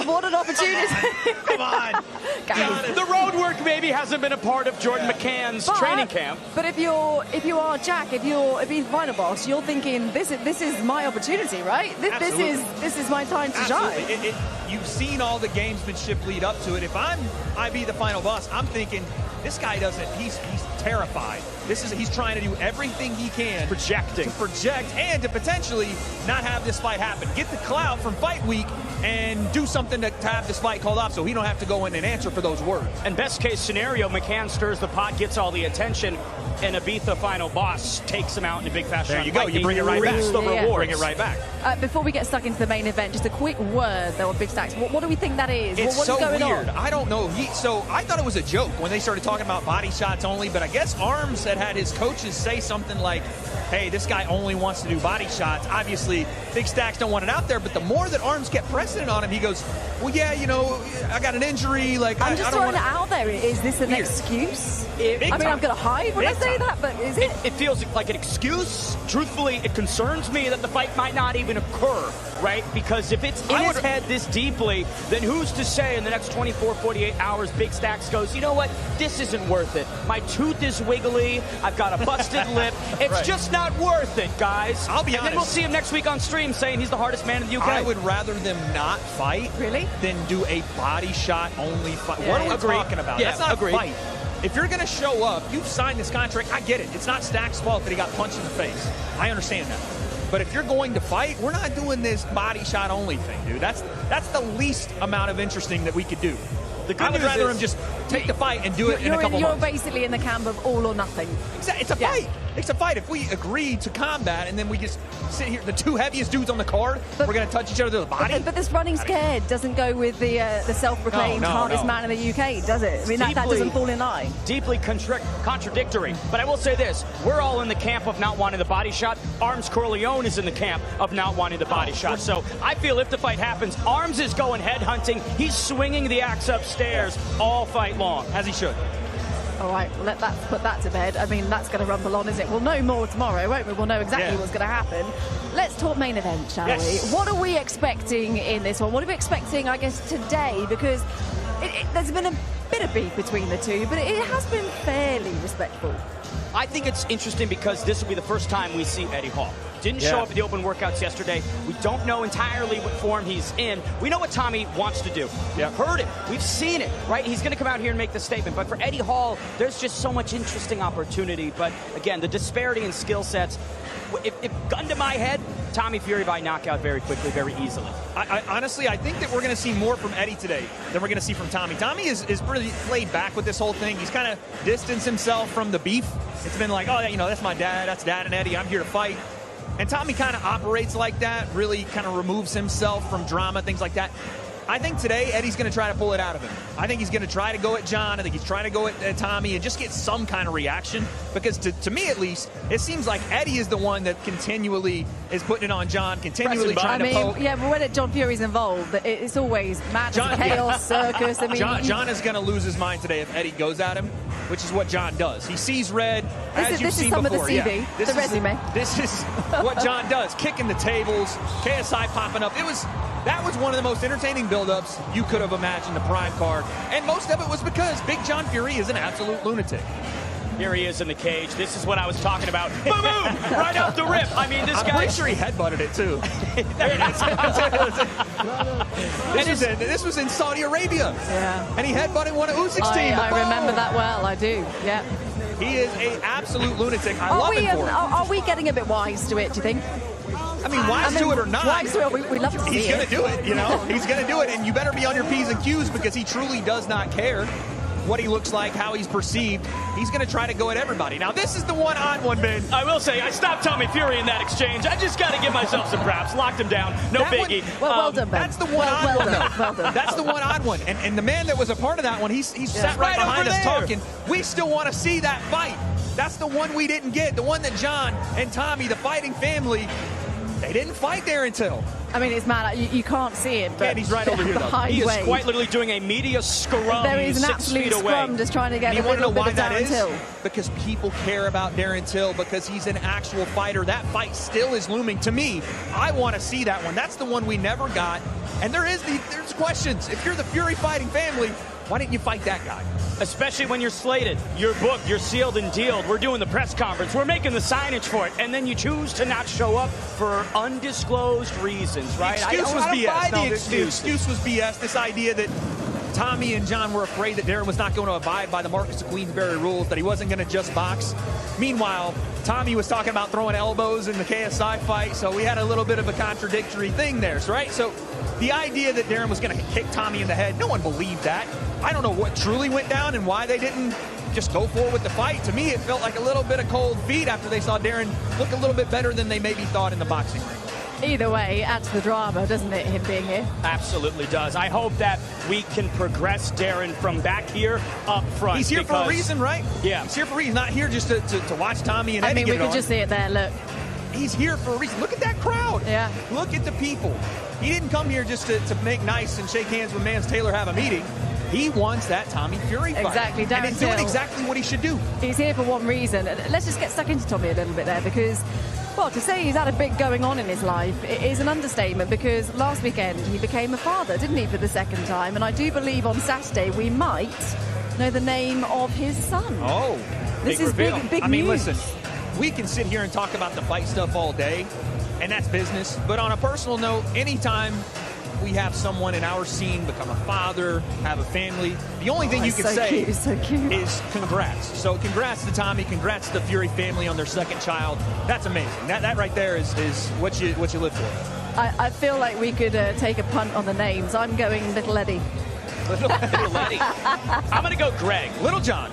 what an opportunity. Come on. The road work maybe hasn't been a part of Jordan McCann's training camp. But if you are Jack, if you're the final boss, you're thinking this is my opportunity, right? This is my time to shine. You've seen all the gamesmanship lead up to it. If I be the final boss, I'm thinking this guy doesn't. He's terrified. He's trying to do everything he can to project and to potentially not have this fight happen. Get the clout from fight week and do something to have this fight called off so he don't have to go in and answer for those words. And best case scenario, McCann stirs the pot, gets all the attention, and Ibiza final boss takes him out in a big fashion. There you go. You bring it right back. The rewards. Bring it right back. Before we get stuck into the main event, just a quick word though on Big Stacks. What do we think that is? It's what so is going weird. on? I don't know. So I thought it was a joke when they started talking about body shots only, but I guess Arms had his coaches say something like, hey, this guy only wants to do body shots. Obviously, Big Stacks don't want it out there, but the more that Arms kept pressing it on him, he goes, well, yeah, I got an injury. Like, I'm just throwing it out out there. Is this an excuse? I'm going to hide when I say say that, but is it? It feels like an excuse. Truthfully, it concerns me that the fight might not even occur, right? Because if it's in his head this deeply, then who's to say in the next 24, 48 hours, Big Stacks goes, you know what? This isn't worth it. My tooth is wiggly. I've got a busted lip. It's just not worth it, guys. I'll be honest. And then we'll see him next week on stream saying he's the hardest man in the UK. I would rather them not fight than do a body shot only fight. What are we talking about? Yeah, That's not agreed. a fight. If you're going to show up, you've signed this contract. I get it. It's not Stack's fault that he got punched in the face. I understand that. But if you're going to fight, we're not doing this body shot only thing, dude. That's the least amount of interesting that we could do. I would rather him just take the fight and do it in a couple months. You're basically in the camp of all or nothing. Exactly. It's a fight. It's a fight. If we agree to combat and then we just sit here, the two heaviest dudes on the card, we're going to touch each other to the body. But this running scared doesn't go with the self-proclaimed hardest man in the UK, does it? I mean, that doesn't fall in line. Deeply contradictory. But I will say this. We're all in the camp of not wanting the body shot. Arms Corleone is in the camp of not wanting the body shot. So I feel if the fight happens, Arms is going head hunting. He's swinging the axe upstairs all fight long. As he should. All right, well, let's put that to bed. I mean, that's going to rumble on, isn't it? We'll know more tomorrow, won't we? We'll know exactly what's going to happen. Let's talk main event, shall we? What are we expecting in this one? What are we expecting, I guess, today? Because there's been a bit of beef between the two, but it has been fairly respectful. I think it's interesting because this will be the first time we see Eddie Hall. Didn't show up at the open workouts yesterday. We don't know entirely what form he's in. We know what Tommy wants to do. We've heard it. We've seen it, right? He's going to come out here and make the statement. But for Eddie Hall, there's just so much interesting opportunity. But again, the disparity in skill sets, if gun to my head, Tommy Fury by knockout very quickly, very easily. Honestly, I think that we're going to see more from Eddie today than we're going to see from Tommy. Tommy is pretty laid back with this whole thing. He's kind of distanced himself from the beef. It's been like, oh, you know, that's my dad, that's Dad and Eddie, I'm here to fight. And Tommy kind of operates like that, really kind of removes himself from drama, things like that. I think today, Eddie's going to try to pull it out of him. I think he's going to try to go at John. I think he's trying to go at Tommy and just get some kind of reaction. Because to me, at least, it seems like Eddie is the one that continually is putting it on John, continually trying to poke. Yeah, but when John Fury's involved, it's always madness, chaos, circus. I mean, John is going to lose his mind today if Eddie goes at him, which is what John does. He sees red, as you've seen before. This is some of the CV, the resume. This is what John does, kicking the tables, KSI popping up. That was one of the most entertaining build-ups you could have imagined the Prime card. And most of it was because Big John Fury is an absolute lunatic. Here he is in the cage. This is what I was talking about. Boom, boom! Right off the rip. I mean, this guy... I'm pretty sure he headbutted it, too. There it is. This was in Saudi Arabia. Yeah. And he headbutted one of Usyk's team. I remember that well. I do. Yeah. He is an absolute lunatic. I love him for it. Are we getting a bit wise to it, do you think? I mean, wise to it or not, wise to it, we love to see he's going to do it, you know? He's going to do it, and you better be on your P's and Q's because he truly does not care what he looks like, how he's perceived. He's going to try to go at everybody. Now, this is the one-on one, Ben. I will say, I stopped Tommy Fury in that exchange. I just got to give myself some props. Locked him down. No biggie. Well done, Ben. That's the one-on one, though. Well done. That's the one-on one. And the man that was a part of that one, he's sat right behind us talking. We still want to see that fight. That's the one we didn't get. The one that John and Tommy, the fighting family, they didn't fight Darren Till. I mean, it's mad. You can't see it, but he's right over here, though. He is quite literally doing a media scrum. There is an absolute scrum just trying to get a little bit of Darren Till. Because people care about Darren Till because he's an actual fighter. That fight still is looming. To me, I want to see that one. That's the one we never got. And there's questions. If you're the Fury fighting family, why didn't you fight that guy? Especially when you're slated, you're booked, you're sealed and dealed. We're doing the press conference. We're making the signage for it. And then you choose to not show up for undisclosed reasons, right? The excuse was BS. The excuse was BS. This idea that Tommy and John were afraid that Darren was not going to abide by the Marcus of Queensberry rules, that he wasn't going to just box. Meanwhile, Tommy was talking about throwing elbows in the KSI fight, so we had a little bit of a contradictory thing there, right? So the idea that Darren was going to kick Tommy in the head, no one believed that. I don't know what truly went down and why they didn't just go forward with the fight. To me, it felt like a little bit of cold feet after they saw Darren look a little bit better than they maybe thought in the boxing ring. Either way, adds to the drama, doesn't it, him being here? Absolutely does. I hope that we can progress Darren from back here up front. He's here for a reason, right? Yeah. He's here for a reason. He's not here just to watch Tommy and Eddie we could just see it there, look. He's here for a reason. Look at that crowd. Yeah. Look at the people. He didn't come here just to make nice and shake hands with Mans Taylor, have a meeting. He wants that Tommy Fury fight. Exactly, and Darren he's doing Till. exactly what he should do. He's here for one reason. Let's just get stuck into Tommy a little bit there, because, well, to say he's had a bit going on in his life is an understatement, because last weekend he became a father, didn't he, for the second time? And I do believe on Saturday we might know the name of his son. Oh, this is big I mean, news. listen, we can sit here and talk about the fight stuff all day, and that's business. But on a personal note, anytime we have someone in our scene become a father, have a family, the only thing you can say is congrats. So congrats to Tommy, congrats to the Fury family on their second child. That's amazing. That right there is what you live for. I feel like we could take a punt on the names. I'm going Little Eddie. Little Eddie. I'm going to go Greg. Little John.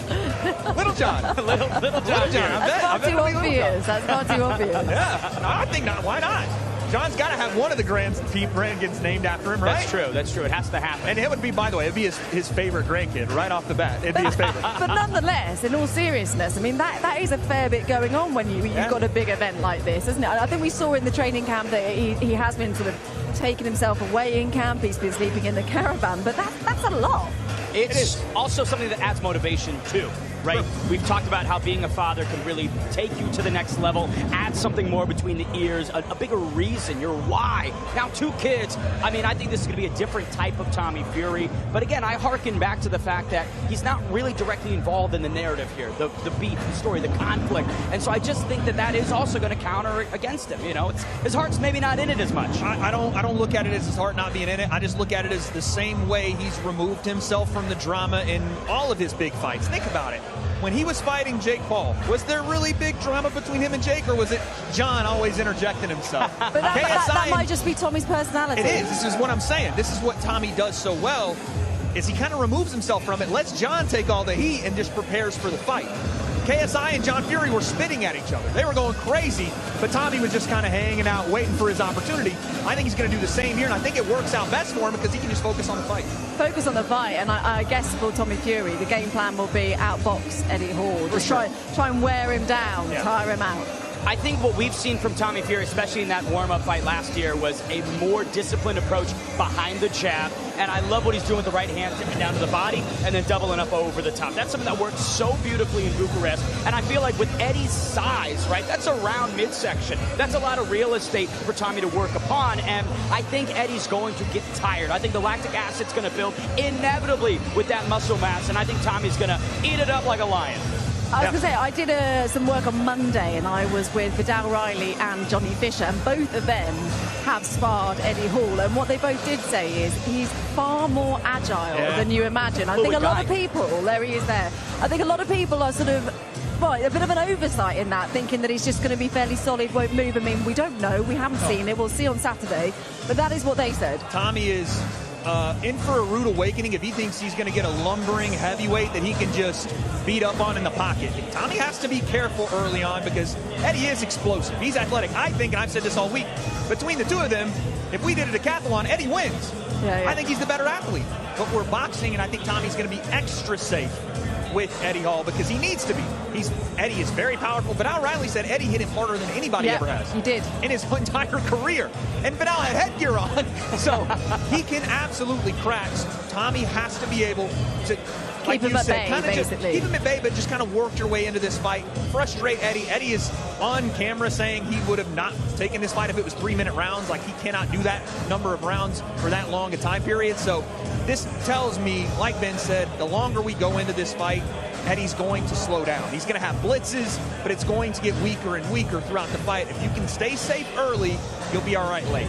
Little John. Little John. That's far too obvious. That's far too obvious. Yeah, no, I think not. Why not? John's got to have one of the grandkids named after him, right? That's true. That's true. It has to happen. And it would be, by the way, it'd be his favorite grandkid right off the bat. It'd be his favorite. But nonetheless, in all seriousness, I mean, that is a fair bit going on when you've got a big event like this, isn't it? I think we saw in the training camp that he has been sort of taking himself away in camp. He's been sleeping in the caravan, but that's a lot. It's also something that adds motivation, too, right? We've talked about how being a father can really take you to the next level, add something more between the ears, a bigger reason, your why. Now, 2 kids, I mean, I think this is going to be a different type of Tommy Fury. But again, I hearken back to the fact that he's not really directly involved in the narrative here, the beef, the story, the conflict. And so I just think that is also going to counter against him. You know, his heart's maybe not in it as much. I don't look at it as his heart not being in it. I just look at it as the same way he's removed himself from the drama in all of his big fights. Think about it. When he was fighting Jake Paul, was there really big drama between him and Jake, or was it John always interjecting himself? But that might just be Tommy's personality. It is. This is what I'm saying. This is what Tommy does so well, is he kind of removes himself from it, lets John take all the heat, and just prepares for the fight. KSI and John Fury were spitting at each other. They were going crazy, but Tommy was just kind of hanging out, waiting for his opportunity. I think he's going to do the same here, and I think it works out best for him because he can just focus on the fight. Focus on the fight, and I guess for Tommy Fury, the game plan will be outbox Eddie Hall. Just try and wear him down, tire him out. I think what we've seen from Tommy Fury, especially in that warm-up fight last year, was a more disciplined approach behind the jab. And I love what he's doing with the right hand, tipping down to the body, and then doubling up over the top. That's something that works so beautifully in Bucharest. And I feel like with Eddie's size, right, that's around midsection. That's a lot of real estate for Tommy to work upon. And I think Eddie's going to get tired. I think the lactic acid's going to build inevitably with that muscle mass. And I think Tommy's going to eat it up like a lion. I was going to say, I did some work on Monday, and I was with Vidal Riley and Johnny Fisher, and both of them have sparred Eddie Hall. And what they both did say is he's far more agile than you imagine. I think a lot of people, there he is there, I think a lot of people are sort of, a bit of an oversight in that, thinking that he's just going to be fairly solid, won't move. I mean, we don't know. We haven't seen it. We'll see on Saturday. But that is what they said. Tommy is in for a rude awakening if he thinks he's going to get a lumbering heavyweight that he can just beat up on in the pocket. Tommy has to be careful early on because Eddie is explosive. He's athletic. I think, and I've said this all week, between the two of them, if we did a decathlon, Eddie wins. I think he's the better athlete. But we're boxing, and I think Tommy's going to be extra safe with Eddie Hall because he needs to be. Eddie is very powerful. Vidal Riley said Eddie hit him harder than anybody ever has. He did. In his entire career. And Vidal had headgear on. So he can absolutely crack. Tommy has to be able to, like you said, kind of just keep him at bay, but just kind of work your way into this fight. Frustrate Eddie. Eddie is on camera saying he would have not taken this fight if it was 3-minute rounds. Like, he cannot do that number of rounds for that long a time period. So this tells me, like Ben said, the longer we go into this fight, Eddie's going to slow down. He's going to have blitzes, but it's going to get weaker and weaker throughout the fight. If you can stay safe early, you'll be all right late.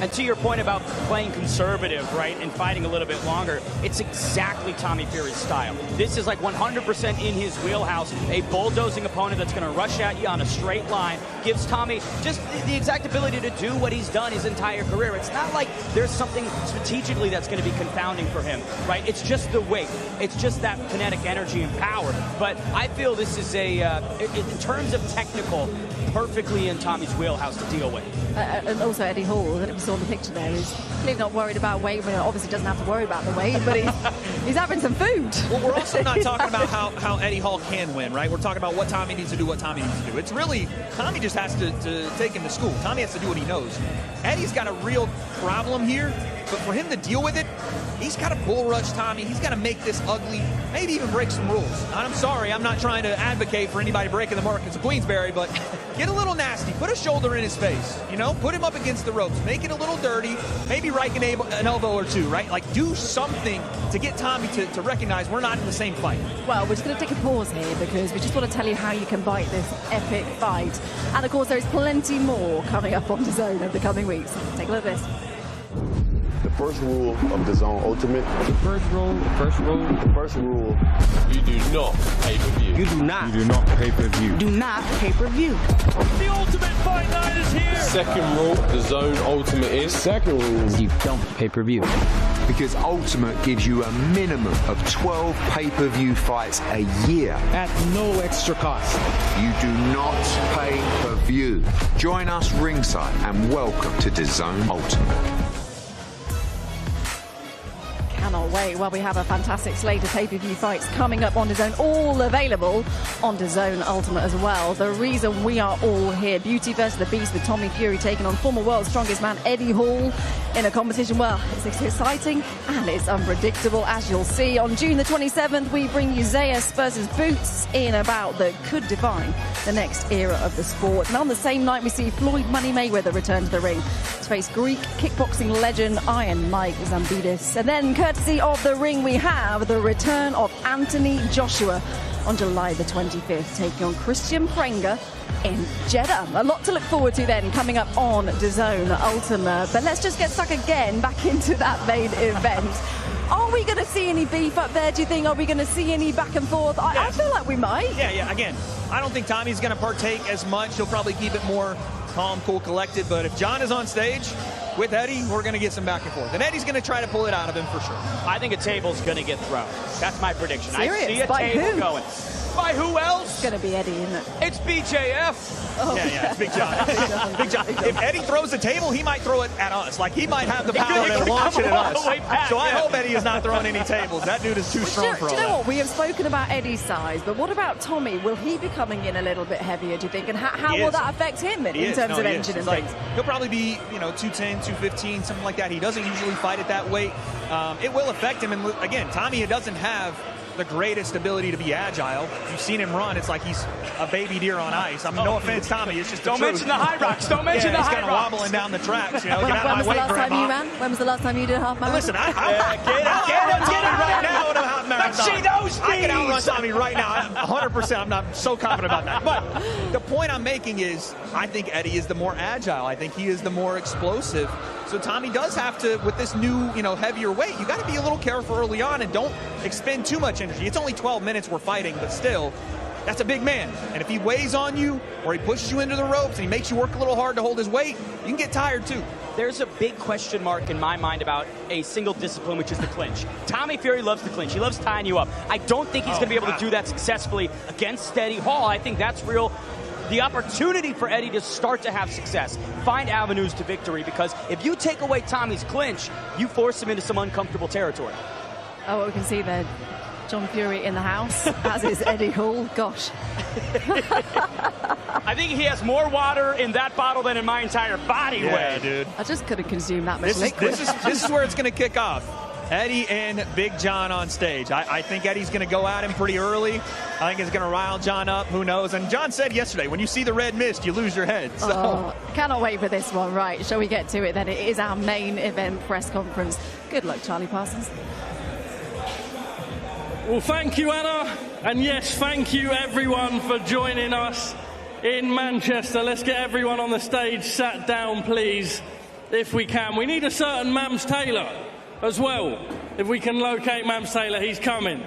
And to your point about playing conservative, right, and fighting a little bit longer, it's exactly Tommy Fury's style. This is like 100% in his wheelhouse. A bulldozing opponent that's going to rush at you on a straight line gives Tommy just the exact ability to do what he's done his entire career. It's not like there's something strategically that's going to be confounding for him, right? It's just the weight. It's just that kinetic energy and power. But I feel this is in terms of technical, perfectly in Tommy's wheelhouse to deal with. And also Eddie Hall, that we saw in the picture there, is clearly not worried about weight. Well, obviously doesn't have to worry about the weight, but he's having some food. Well, we're also not talking about how Eddie Hall can win, right? We're talking about what Tommy needs to do, what Tommy needs to do. It's really, Tommy just has to take him to school. Tommy has to do what he knows. Eddie's got a real problem here But for him to deal with it, he's got to bull rush Tommy. He's got to make this ugly, maybe even break some rules. And I'm sorry, I'm not trying to advocate for anybody breaking the markets of Queensberry, but get a little nasty. Put a shoulder in his face, you know? Put him up against the ropes. Make it a little dirty. Maybe right an elbow or two, right? Like, do something to get Tommy to recognize we're not in the same fight. Well, we're just going to take a pause here because we just want to tell you how you can bite this epic fight. And, of course, there is plenty more coming up on DAZN over the coming weeks. Take a look at this. The first rule of DAZN Ultimate. The first rule. You do not pay-per-view. You do not. You do not pay-per-view. Do not pay-per-view. The Ultimate Fight Night is here. Second rule, DAZN Ultimate is. Second rule. You don't pay-per-view. Because Ultimate gives you a minimum of 12 pay-per-view fights a year. At no extra cost. You do not pay-per-view. Join us ringside and welcome to DAZN Ultimate. Cannot wait. Well, we have a fantastic slate of pay-per-view fights coming up on DAZN, all available on DAZN Ultimate as well. The reason we are all here, Beauty versus the Beast with Tommy Fury taking on former world's strongest man Eddie Hall in a competition, well, it's exciting and it's unpredictable, as you'll see. On June the 27th, we bring you Zayas versus Boots in a bout that could define the next era of the sport. And on the same night, we see Floyd Money Mayweather return to the ring to face Greek kickboxing legend Iron Mike Zambidis. And then, courtesy of The Ring, we have the return of Anthony Joshua on July the 25th, taking on Christian Prenga in Jeddah. A lot to look forward to then coming up on DAZN Ultimate. But let's just get stuck again back into that main event. Are we going to see any beef up there, do you think? Are we going to see any back and forth? I feel like we might. Yeah. Again, I don't think Tommy's going to partake as much. He'll probably keep it more calm, cool, collected. But if John is on stage with Eddie, we're going to get some back and forth. And Eddie's going to try to pull it out of him for sure. I think a table's going to get thrown. That's my prediction. Serious? I see a By table who? going. By who else? It's going to be Eddie, isn't it? It's BJF. Oh. Yeah, it's Big John. Big John. If Eddie throws a table, he might throw it at us. Like, he might have the power to launch it at us. So I hope Eddie is not throwing any tables. That dude is too strong for all Do you know that. what? We have spoken about Eddie's size, but what about Tommy? Will he be coming in a little bit heavier, do you think? And how will that affect him in terms of engine and things? He'll probably be, 210, 215, something like that. He doesn't usually fight at that weight. It will affect him. And again, Tommy doesn't have the greatest ability to be agile. You've seen him run. It's like he's a baby deer on ice. I mean, no offense, Tommy. It's just the Don't truth. mention the high rocks. Don't mention the high rocks. He's kind of wobbling down the tracks. Get out When of was my the way, last time Grandma. you ran? When was the last time you did a half marathon? Listen, I right now in a half marathon. Let's see those I can outrun Tommy right now. 100%. I'm not so confident about that. But the point I'm making is, I think Eddie is the more agile. I think he is the more explosive. So Tommy does have to, with this new, heavier weight, you got to be a little careful early on and don't expend too much energy. It's only 12 minutes we're fighting, but still, that's a big man. And if he weighs on you or he pushes you into the ropes and he makes you work a little hard to hold his weight, you can get tired too. There's a big question mark in my mind about a single discipline, which is the clinch. Tommy Fury loves the clinch. He loves tying you up. I don't think he's going to be able to do that successfully against Eddie Hall. I think that's real. The opportunity for Eddie to start to have success, find avenues to victory, because if you take away Tommy's clinch, you force him into some uncomfortable territory. Oh, what we can see there, John Fury in the house, as is Eddie Hall. Gosh. I think he has more water in that bottle than in my entire body weight. Dude. I just couldn't consume that much liquid. This is where it's going to kick off. Eddie and Big John on stage. I think Eddie's going to go at him pretty early. I think it's going to rile John up. Who knows? And John said yesterday, when you see the red mist, you lose your head. So. Oh, cannot wait for this one. Right, shall we get to it then? It is our main event press conference. Good luck, Charlie Parsons. Well, thank you, Anna. And yes, thank you, everyone, for joining us in Manchester. Let's get everyone on the stage sat down, please, if we can. We need a certain Mams Taylor as well. If we can locate Mams Taylor, he's coming.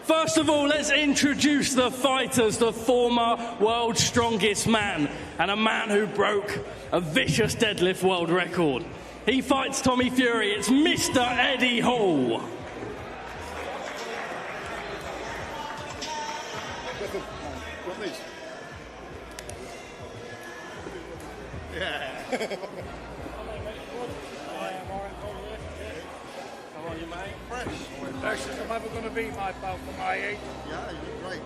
First of all, let's introduce the fighters, the former world's strongest man, and a man who broke a vicious deadlift world record. He fights Tommy Fury. It's Mr. Eddie Hall. Yeah. How are you, mate? Fresh. Best I'm ever going to be, my pal, for my age. Yeah, you're great.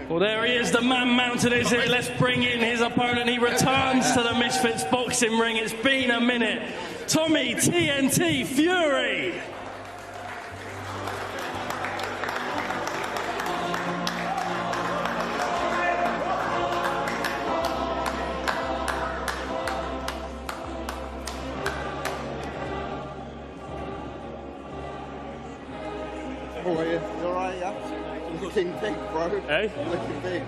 Well, there he is, the man mounted is it. Let's bring in his opponent. He returns to the Misfits boxing ring. It's been a minute. Tommy TNT Fury. How are you? You alright, yeah? You're looking big, bro. Hey? You're looking big.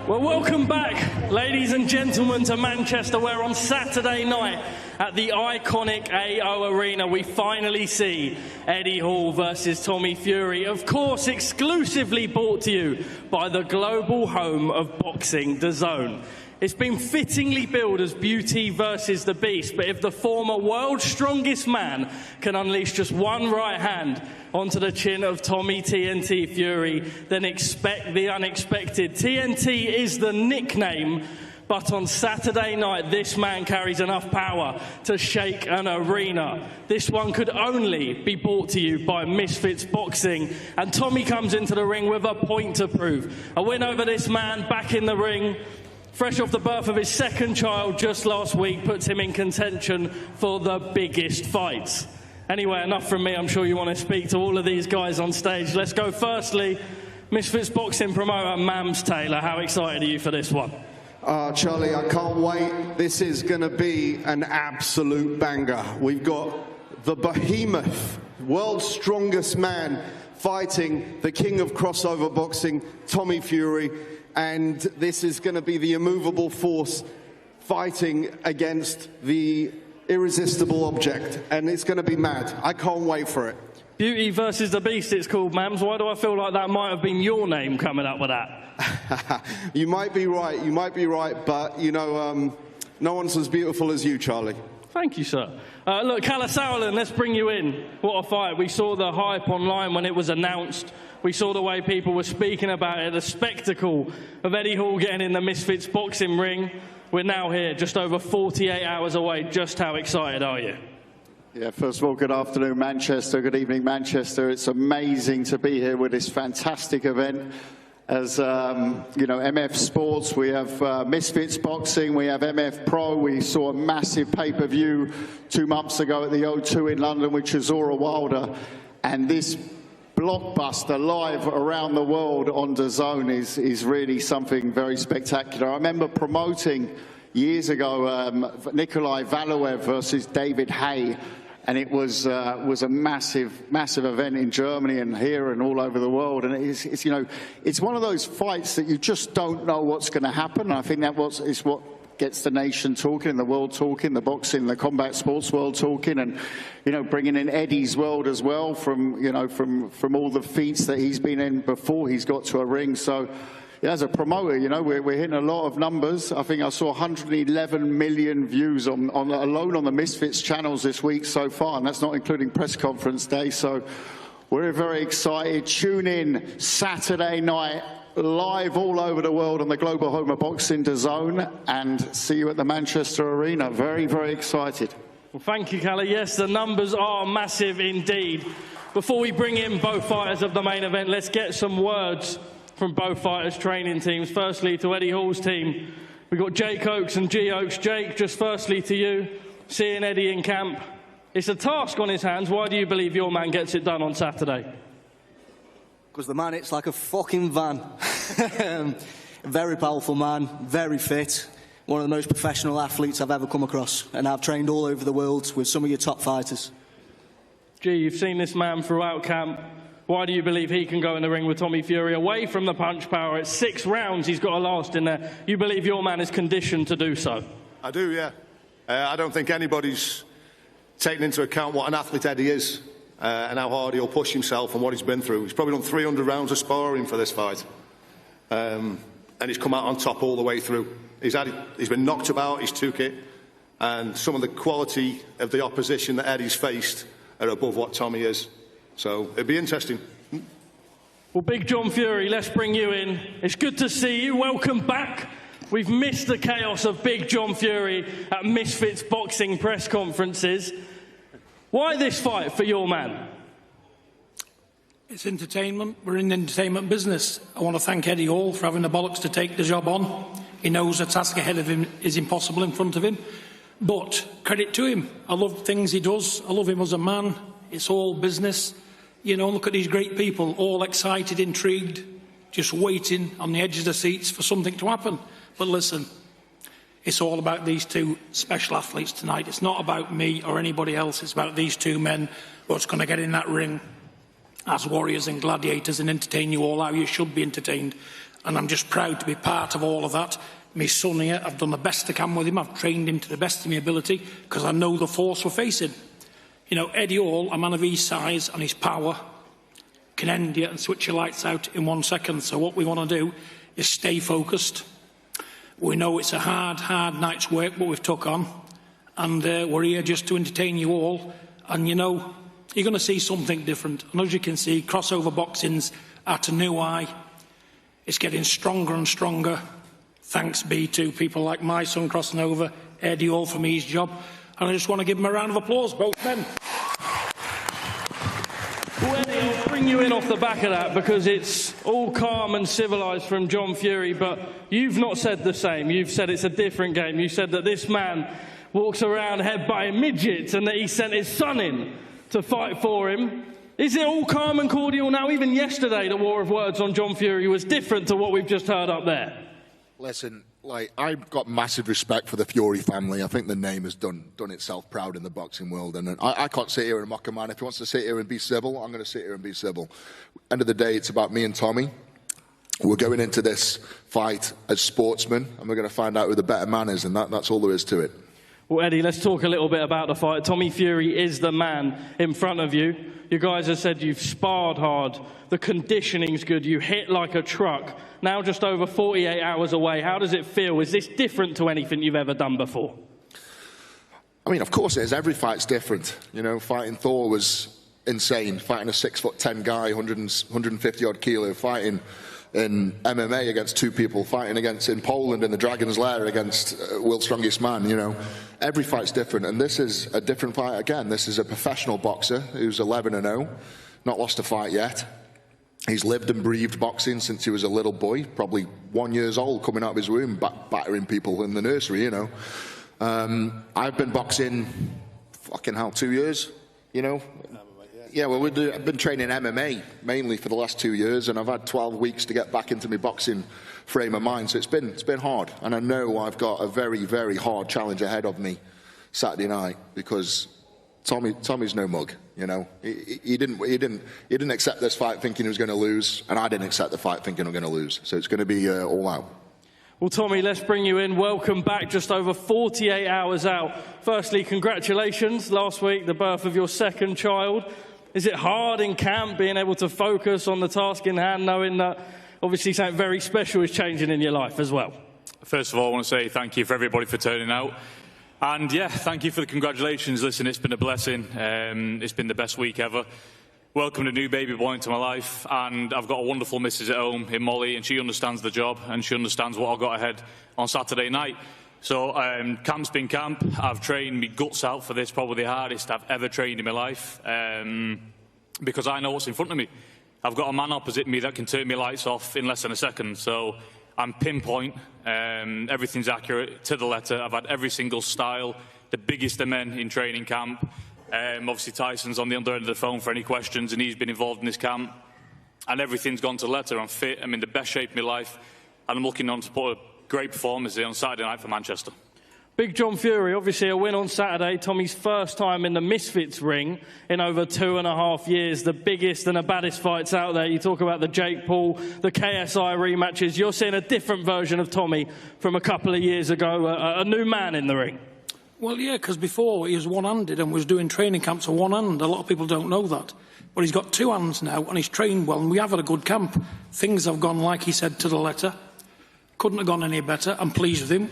Well, welcome back, ladies and gentlemen, to Manchester, where on Saturday night at the iconic AO Arena, we finally see Eddie Hall versus Tommy Fury. Of course, exclusively brought to you by the global home of boxing, DAZN. It's been fittingly billed as Beauty versus the Beast, but if the former world's strongest man can unleash just one right hand onto the chin of Tommy TNT Fury, then expect the unexpected. TNT is the nickname, but on Saturday night, this man carries enough power to shake an arena. This one could only be brought to you by Misfits Boxing, and Tommy comes into the ring with a point to prove. A win over this man back in the ring, fresh off the birth of his second child just last week, puts him in contention for the biggest fights. Anyway, enough from me. I'm sure you want to speak to all of these guys on stage. Let's go firstly, Misfits Boxing promoter Mams Taylor. How excited are you for this one? Charlie, I can't wait. This is going to be an absolute banger. We've got the behemoth, world's strongest man, fighting the king of crossover boxing, Tommy Fury. And this is going to be the immovable force fighting against the irresistible object. And it's going to be mad. I can't wait for it. Beauty versus the Beast, it's called, Mams. Why do I feel like that might have been your name coming up with that? You might be right, but, you know, no one's as beautiful as you, Charlie. Thank you, sir. Look, Kalle Sauerland, let's bring you in. What a fight. We saw the hype online when it was announced. We saw the way people were speaking about it, the spectacle of Eddie Hall getting in the Misfits boxing ring. We're now here, just over 48 hours away. Just how excited are you? Yeah, first of all, good afternoon, Manchester. Good evening, Manchester. It's amazing to be here with this fantastic event. As, you know, MF Sports, we have Misfits Boxing, we have MF Pro. We saw a massive pay-per-view 2 months ago at the O2 in London, which is Zora Wilder. And this blockbuster live around the world on DAZN is really something very spectacular. I remember promoting years ago Nikolai Valuev versus David Hay, and it was a massive event in Germany and here and all over the world. And it's you know, it's one of those fights that you just don't know what's going to happen. And I think that is what gets the nation talking, the world talking, the boxing, the combat sports world talking, and, you know, bringing in Eddie's world as well from, you know, from all the feats that he's been in before he's got to a ring. So, yeah, as a promoter, you know, we're hitting a lot of numbers. I think I saw 111 million views alone on the Misfits channels this week so far, and that's not including press conference day. So we're very excited. Tune in Saturday night, live all over the world on the global home of boxing, DAZN, and see you at the Manchester Arena. Very, very excited. Well, thank you, Kalle. Yes, the numbers are massive indeed. Before we bring in both fighters of the main event, let's get some words from both fighters' training teams. Firstly, to Eddie Hall's team, we've got Jake Oakes and G Oakes. Jake, just firstly to you, seeing Eddie in camp, it's a task on his hands. Why do you believe your man gets it done on Saturday? Because the man hits like a fucking van. Very powerful man, very fit. One of the most professional athletes I've ever come across. And I've trained all over the world with some of your top fighters. Gee, you've seen this man throughout camp. Why do you believe he can go in the ring with Tommy Fury away from the punch power? It's 6 rounds he's got to last in there. You believe your man is conditioned to do so? I do, yeah. I don't think anybody's taken into account what an athlete Eddie is. And how hard he'll push himself and what he's been through. He's probably done 300 rounds of sparring for this fight. And he's come out on top all the way through. He's been knocked about, he's took it. And some of the quality of the opposition that Eddie's faced are above what Tommy is. So it'd be interesting. Well, Big John Fury, let's bring you in. It's good to see you. Welcome back. We've missed the chaos of Big John Fury at Misfits boxing press conferences. Why this fight for your man? It's entertainment. We're in the entertainment business. I want to thank Eddie Hall for having the bollocks to take the job on. He knows the task ahead of him is impossible in front of him. But credit to him. I love things he does. I love him as a man. It's all business. You know, look at these great people, all excited, intrigued, just waiting on the edge of the seats for something to happen. But listen, it's all about these two special athletes tonight. It's not about me or anybody else. It's about these two men who's going to get in that ring as warriors and gladiators and entertain you all how you should be entertained. And I'm just proud to be part of all of that. My son here, I've done the best I can with him. I've trained him to the best of my ability because I know the force we're facing. You know, Eddie Hall, a man of his size and his power, can end you and switch your lights out in 1 second. So what we want to do is stay focused. We know it's a hard night's work, what we've took on. And we're here just to entertain you all. And, you know, you're going to see something different. And as you can see, crossover boxing's at a new high. It's getting stronger and stronger. Thanks be to people like my son crossing over, Eddie Hall for me his job. And I just want to give him a round of applause, both men. Well, Eddie, I'll bring you in off the back of that because it's all calm and civilised from John Fury, but you've not said the same. You've said it's a different game. You said that this man walks around headbutting midgets and that he sent his son in to fight for him. Is it all calm and cordial now? Even yesterday, the war of words on John Fury was different to what we've just heard up there. Listen, like, I've got massive respect for the Fury family. I think the name has done itself proud in the boxing world. And I can't sit here and mock a man. If he wants to sit here and be civil, I'm going to sit here and be civil. End of the day, it's about me and Tommy. We're going into this fight as sportsmen, and we're going to find out who the better man is, and that's all there is to it. Well, Eddie, let's talk a little bit about the fight. Tommy Fury is the man in front of you. You guys have said you've sparred hard. The conditioning's good. You hit like a truck. Now just over 48 hours away. How does it feel? Is this different to anything you've ever done before? I mean, of course it is. Every fight's different. You know, fighting Thor was insane. Fighting a 6'10" guy, 150-odd kilo, fighting in MMA against two people, fighting against in Poland in the Dragon's Lair against world's strongest man, you know. Every fight's different, and this is a different fight again. This is a professional boxer who's 11-0, not lost a fight yet. He's lived and breathed boxing since he was a little boy, probably 1 year old, coming out of his womb, battering people in the nursery, you know. I've been boxing, fucking hell, 2 years, you know. Yeah, well, I've been training MMA mainly for the last 2 years, and I've had 12 weeks to get back into my boxing frame of mind. So it's been hard, and I know I've got a very, very hard challenge ahead of me Saturday night because Tommy's no mug. You know, he didn't accept this fight thinking he was going to lose, and I didn't accept the fight thinking I'm going to lose. So it's going to be all out. Well, Tommy, let's bring you in. Welcome back, just over 48 hours out. Firstly, congratulations. Last week, the birth of your second child. Is it hard in camp being able to focus on the task in hand, knowing that obviously something very special is changing in your life as well? First of all, I want to say thank you for everybody for turning out. And yeah, thank you for the congratulations. Listen, it's been a blessing. It's been the best week ever. Welcomed a new baby boy into my life, and I've got a wonderful missus at home in Molly, and she understands the job, and she understands what I've got ahead on Saturday night. So camp's been camp. I've trained my guts out for this, probably the hardest I've ever trained in my life, because I know what's in front of me. I've got a man opposite me that can turn my lights off in less than a second, so I'm pinpoint. Everything's accurate to the letter. I've had every single style, the biggest of men in training camp. Obviously Tyson's on the other end of the phone for any questions, and he's been involved in this camp, and everything's gone to letter. I'm fit, I'm in the best shape of my life, and I'm looking on to put a great performance on Saturday night for Manchester. Big John Fury, obviously a win on Saturday. Tommy's first time in the Misfits ring in over 2.5 years. The biggest and the baddest fights out there. You talk about the Jake Paul, the KSI rematches. You're seeing a different version of Tommy from a couple of years ago, a new man in the ring. Well, yeah, because before he was one-handed and was doing training camps with one hand. A lot of people don't know that. But he's got two hands now, and he's trained well, and we have had a good camp. Things have gone, like he said, to the letter. Couldn't have gone any better. I'm pleased with him.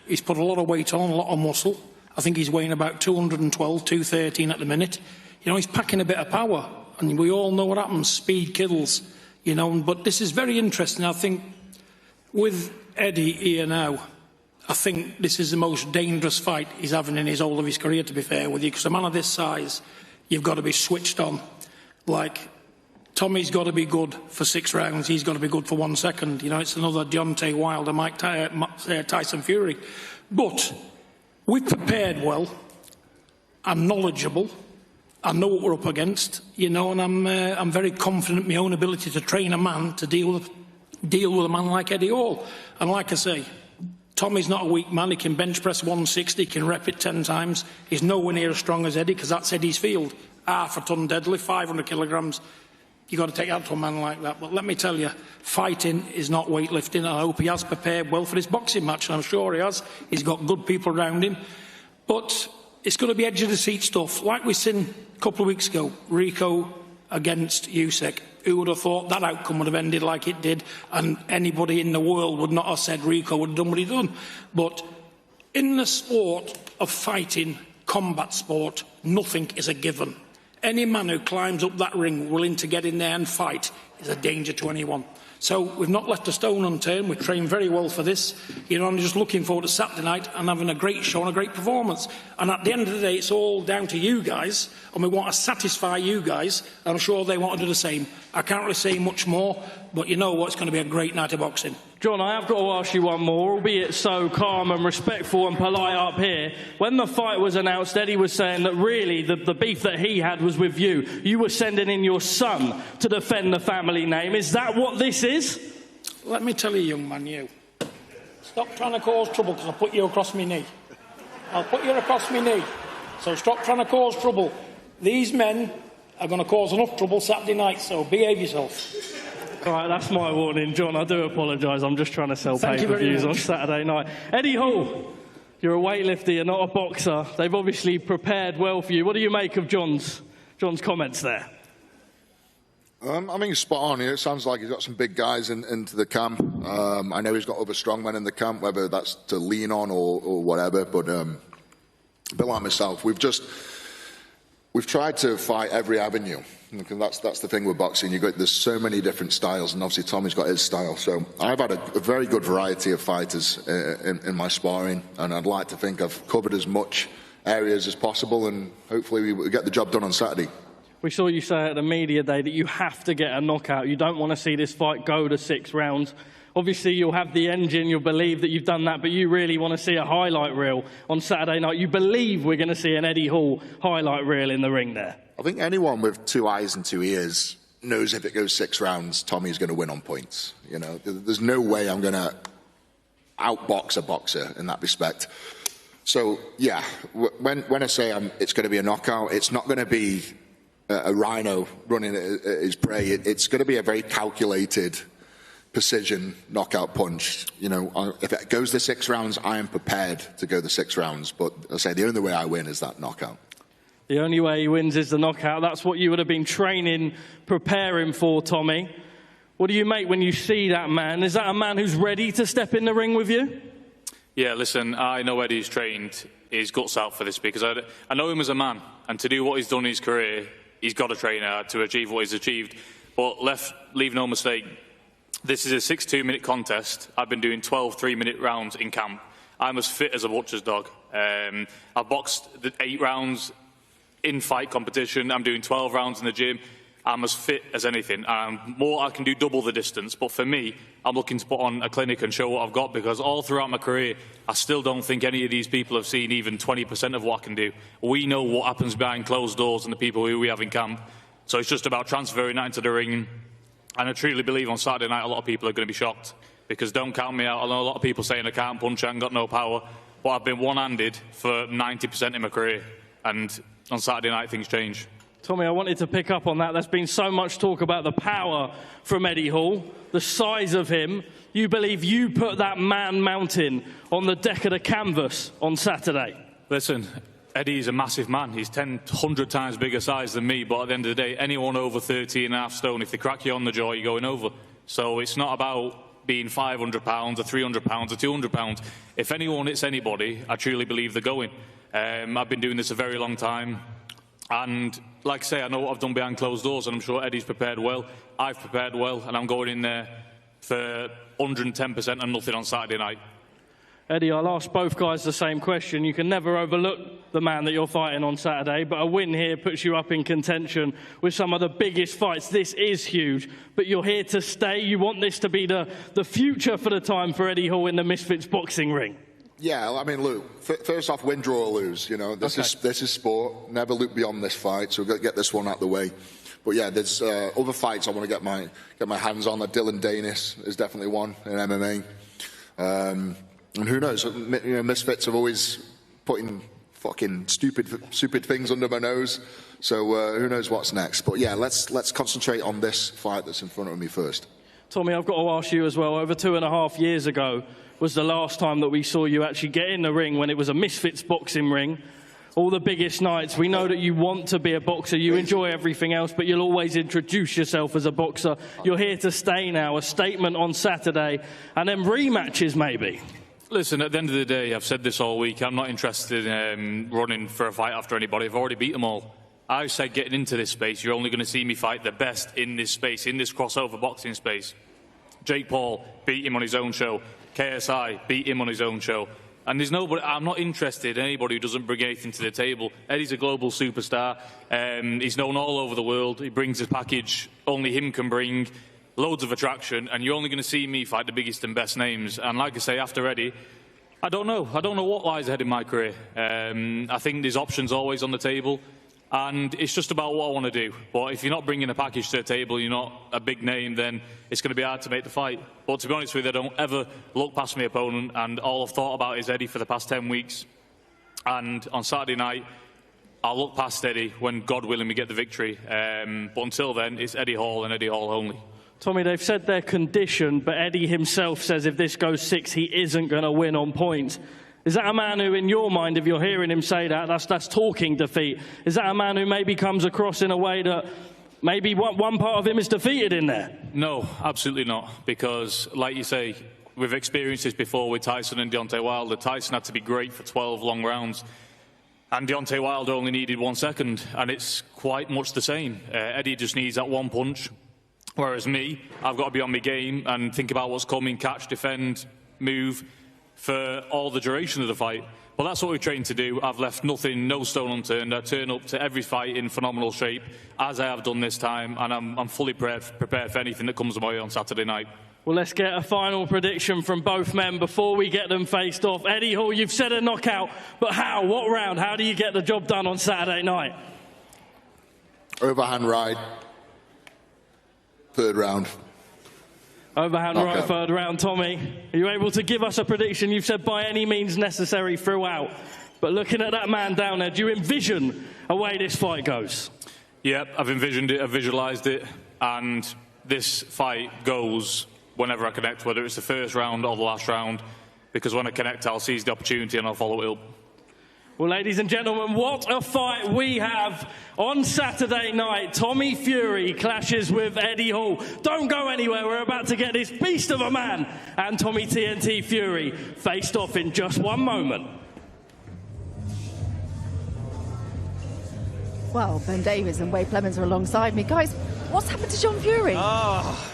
He's put a lot of weight on, a lot of muscle. I think he's weighing about 212, 213 at the minute. You know, he's packing a bit of power, and we all know what happens. Speed kills, you know. But this is very interesting. I think with Eddie here now, I think this is the most dangerous fight he's having in his whole of his career, to be fair with you, because a man of this size, you've got to be switched on. Like Tommy's got to be good for 6 rounds. He's got to be good for 1 second. You know, it's another Deontay Wilder, Tyson Fury. But we've prepared well. I'm knowledgeable. I know what we're up against, you know, and I'm very confident in my own ability to train a man to deal with a man like Eddie Hall. And like I say, Tommy's not a weak man. He can bench press 160, he can rep it 10 times. He's nowhere near as strong as Eddie, because that's Eddie's field. Half a ton deadlift, 500 kilograms. You've got to take that to a man like that. But let me tell you, fighting is not weightlifting. I hope he has prepared well for this boxing match, and I'm sure he has. He's got good people around him. But it's going to be edge of the seat stuff. Like we seen a couple of weeks ago, Rico against Usyk. Who would have thought that outcome would have ended like it did, and anybody in the world would not have said Rico would have done what he done. But in the sport of fighting, combat sport, nothing is a given. Any man who climbs up that ring willing to get in there and fight is a danger to anyone. So we've not left a stone unturned. We've trained very well for this. You know, I'm just looking forward to Saturday night and having a great show and a great performance. And at the end of the day, it's all down to you guys, and we want to satisfy you guys. I'm sure they want to do the same. I can't really say much more, but you know what? It's going to be a great night of boxing. John, I have got to ask you one more, albeit so calm and respectful and polite up here. When the fight was announced, Eddie was saying that really the beef that he had was with you. You were sending in your son to defend the family name. Is that what this is? Let me tell you, young man, you. Stop trying to cause trouble, because I'll put you across my knee. I'll put you across my knee. So stop trying to cause trouble. These men are going to cause enough trouble Saturday night, so behave yourself. All right, that's my warning, John. I do apologise. I'm just trying to sell pay-per-views on Saturday night. Eddie Hall, you're a weightlifter, you're not a boxer. They've obviously prepared well for you. What do you make of John's comments there? I mean, he's spot on. It sounds like he's got some big guys into the camp. I know he's got other strongmen in the camp, whether that's to lean on or whatever. But like myself, we've tried to fight every avenue. That's the thing with boxing. There's so many different styles, and obviously Tommy's got his style. So I've had a very good variety of fighters in my sparring, and I'd like to think I've covered as much areas as possible, and hopefully we get the job done on Saturday. We saw you say at the media day that you have to get a knockout. You don't want to see this fight go to 6 rounds. Obviously, you'll have the engine, you'll believe that you've done that, but you really want to see a highlight reel on Saturday night. You believe we're going to see an Eddie Hall highlight reel in the ring there. I think anyone with 2 eyes and 2 ears knows if it goes 6 rounds, Tommy's going to win on points. You know, there's no way I'm going to outbox a boxer in that respect. So, yeah, when I say it's going to be a knockout, it's not going to be a rhino running at his prey. It's going to be a very calculated precision knockout punch. You know, if it goes the 6 rounds, I am prepared to go the 6 rounds. But I say the only way I win is that knockout. The only way he wins is the knockout. That's what you would have been training, preparing for, Tommy. What do you make when you see that man? Is that a man who's ready to step in the ring with you? Yeah, listen, I know Eddie's trained his guts out for this, because I know him as a man, and to do what he's done in his career, he's got to train hard to achieve what he's achieved. But leave no mistake, this is a 6-2-minute contest. I've been doing 12 3-minute rounds in camp. I'm as fit as a butcher's dog. I've boxed the 8 rounds in fight competition. I'm doing 12 rounds in the gym. I'm as fit as anything. I can do double the distance. But for me, I'm looking to put on a clinic and show what I've got, because all throughout my career, I still don't think any of these people have seen even 20% of what I can do. We know what happens behind closed doors and the people who we have in camp. So it's just about transferring that into the ring. And I truly believe on Saturday night, a lot of people are going to be shocked, because don't count me out. I know a lot of people saying I can't punch, I ain't got no power. But I've been one-handed for 90% in my career. And on Saturday night, things change. Tommy, I wanted to pick up on that. There's been so much talk about the power from Eddie Hall, the size of him. You believe you put that man mountain on the deck of the canvas on Saturday? Listen, Eddie's a massive man. He's 100 times bigger size than me, but at the end of the day, anyone over 13.5 stone, if they crack you on the jaw, you're going over. So it's not about being 500 pounds or 300 pounds or 200 pounds. If anyone hits anybody, I truly believe they're going. I've been doing this a very long time. And like I say, I know what I've done behind closed doors, and I'm sure Eddie's prepared well. I've prepared well, and I'm going in there for 110% and nothing on Saturday night. Eddie, I'll ask both guys the same question. You can never overlook the man that you're fighting on Saturday, but a win here puts you up in contention with some of the biggest fights. This is huge, but you're here to stay. You want this to be the future for the time for Eddie Hall in the Misfits boxing ring. Yeah, I mean, look, first off, win, draw, or lose. You know, this is sport. Never look beyond this fight, so we've got to get this one out of the way. But yeah, there's other fights I want to get my hands on. Like Dylan Danis is definitely one in MMA. And who knows? You know, Misfits have always putting fucking stupid things under my nose. So who knows what's next? But yeah, let's concentrate on this fight that's in front of me first. Tommy, I've got to ask you as well. Over 2.5 years ago was the last time that we saw you actually get in the ring when it was a Misfits boxing ring. All the biggest nights. We know that you want to be a boxer. You enjoy everything else, but you'll always introduce yourself as a boxer. You're here to stay now. A statement on Saturday, and then rematches maybe. Listen, at the end of the day, I've said this all week, I'm not interested in running for a fight after anybody. I've already beat them all. I said getting into this space, you're only going to see me fight the best in this space, in this crossover boxing space. Jake Paul, beat him on his own show. KSI, beat him on his own show. And there's nobody, I'm not interested in anybody who doesn't bring anything to the table. Eddie's a global superstar. He's known all over the world. He brings a package only him can bring. Loads of attraction, and you're only going to see me fight the biggest and best names. And like I say, after Eddie, I don't know what lies ahead in my career. I think there's options always on the table, and it's just about what I want to do. But if you're not bringing a package to the table, you're not a big name, then it's going to be hard to make the fight. But to be honest with you, I don't ever look past my opponent, and all I've thought about is Eddie for the past 10 weeks. And on Saturday night, I'll look past Eddie when, God willing, we get the victory. But until then, it's Eddie Hall and Eddie Hall only. Tommy, they've said they're conditioned, but Eddie himself says if this goes 6, he isn't going to win on points. Is that a man who, in your mind, if you're hearing him say that, that's talking defeat? Is that a man who maybe comes across in a way that maybe one part of him is defeated in there? No, absolutely not. Because, like you say, we've experienced this before with Tyson and Deontay Wilder. Tyson had to be great for 12 long rounds. And Deontay Wilder only needed 1 second. And it's quite much the same. Eddie just needs that one punch. Whereas me, I've got to be on my game and think about what's coming, catch, defend, move for all the duration of the fight. But that's what we've trained to do. I've left nothing, no stone unturned. I turn up to every fight in phenomenal shape, as I have done this time, and I'm fully prepared for anything that comes my way on Saturday night. Well, let's get a final prediction from both men before we get them faced off. Eddie Hall, you've said a knockout, but how? What round? How do you get the job done on Saturday night? Overhand right. 3rd round. Overhand right, 3rd round. Tommy, are you able to give us a prediction? You've said by any means necessary throughout. But looking at that man down there, do you envision a way this fight goes? Yep, I've envisioned it, I've visualised it. And this fight goes whenever I connect, whether it's the 1st round or the last round. Because when I connect, I'll seize the opportunity and I'll follow it up. Well, ladies and gentlemen, what a fight we have on Saturday night. Tommy Fury clashes with Eddie Hall. Don't go anywhere. We're about to get this beast of a man and Tommy TNT Fury faced off in just one moment. Well, Ben Davies and Wade Clemens are alongside me. Guys, what's happened to John Fury? Oh,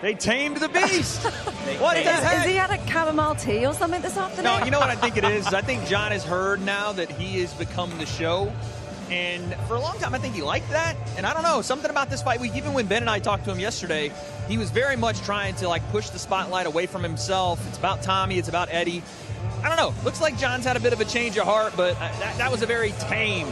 they tamed the beast. What the heck? Has he had a chamomile tea or something this afternoon? No, you know what I think it is? I think John has heard now that he has become the show. And for a long time, I think he liked that. And I don't know, something about this fight week, even when Ben and I talked to him yesterday, he was very much trying to push the spotlight away from himself. It's about Tommy, it's about Eddie. I don't know, looks like John's had a bit of a change of heart, but that was a very tame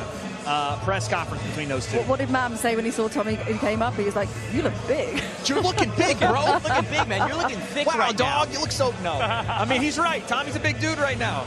press conference between those two. What did Mam say when he saw Tommy who came up? He was like, you look big. You're looking big, bro. Looking big, man. You're looking thick right dog, now. You look so... No. I mean, he's right. Tommy's a big dude right now.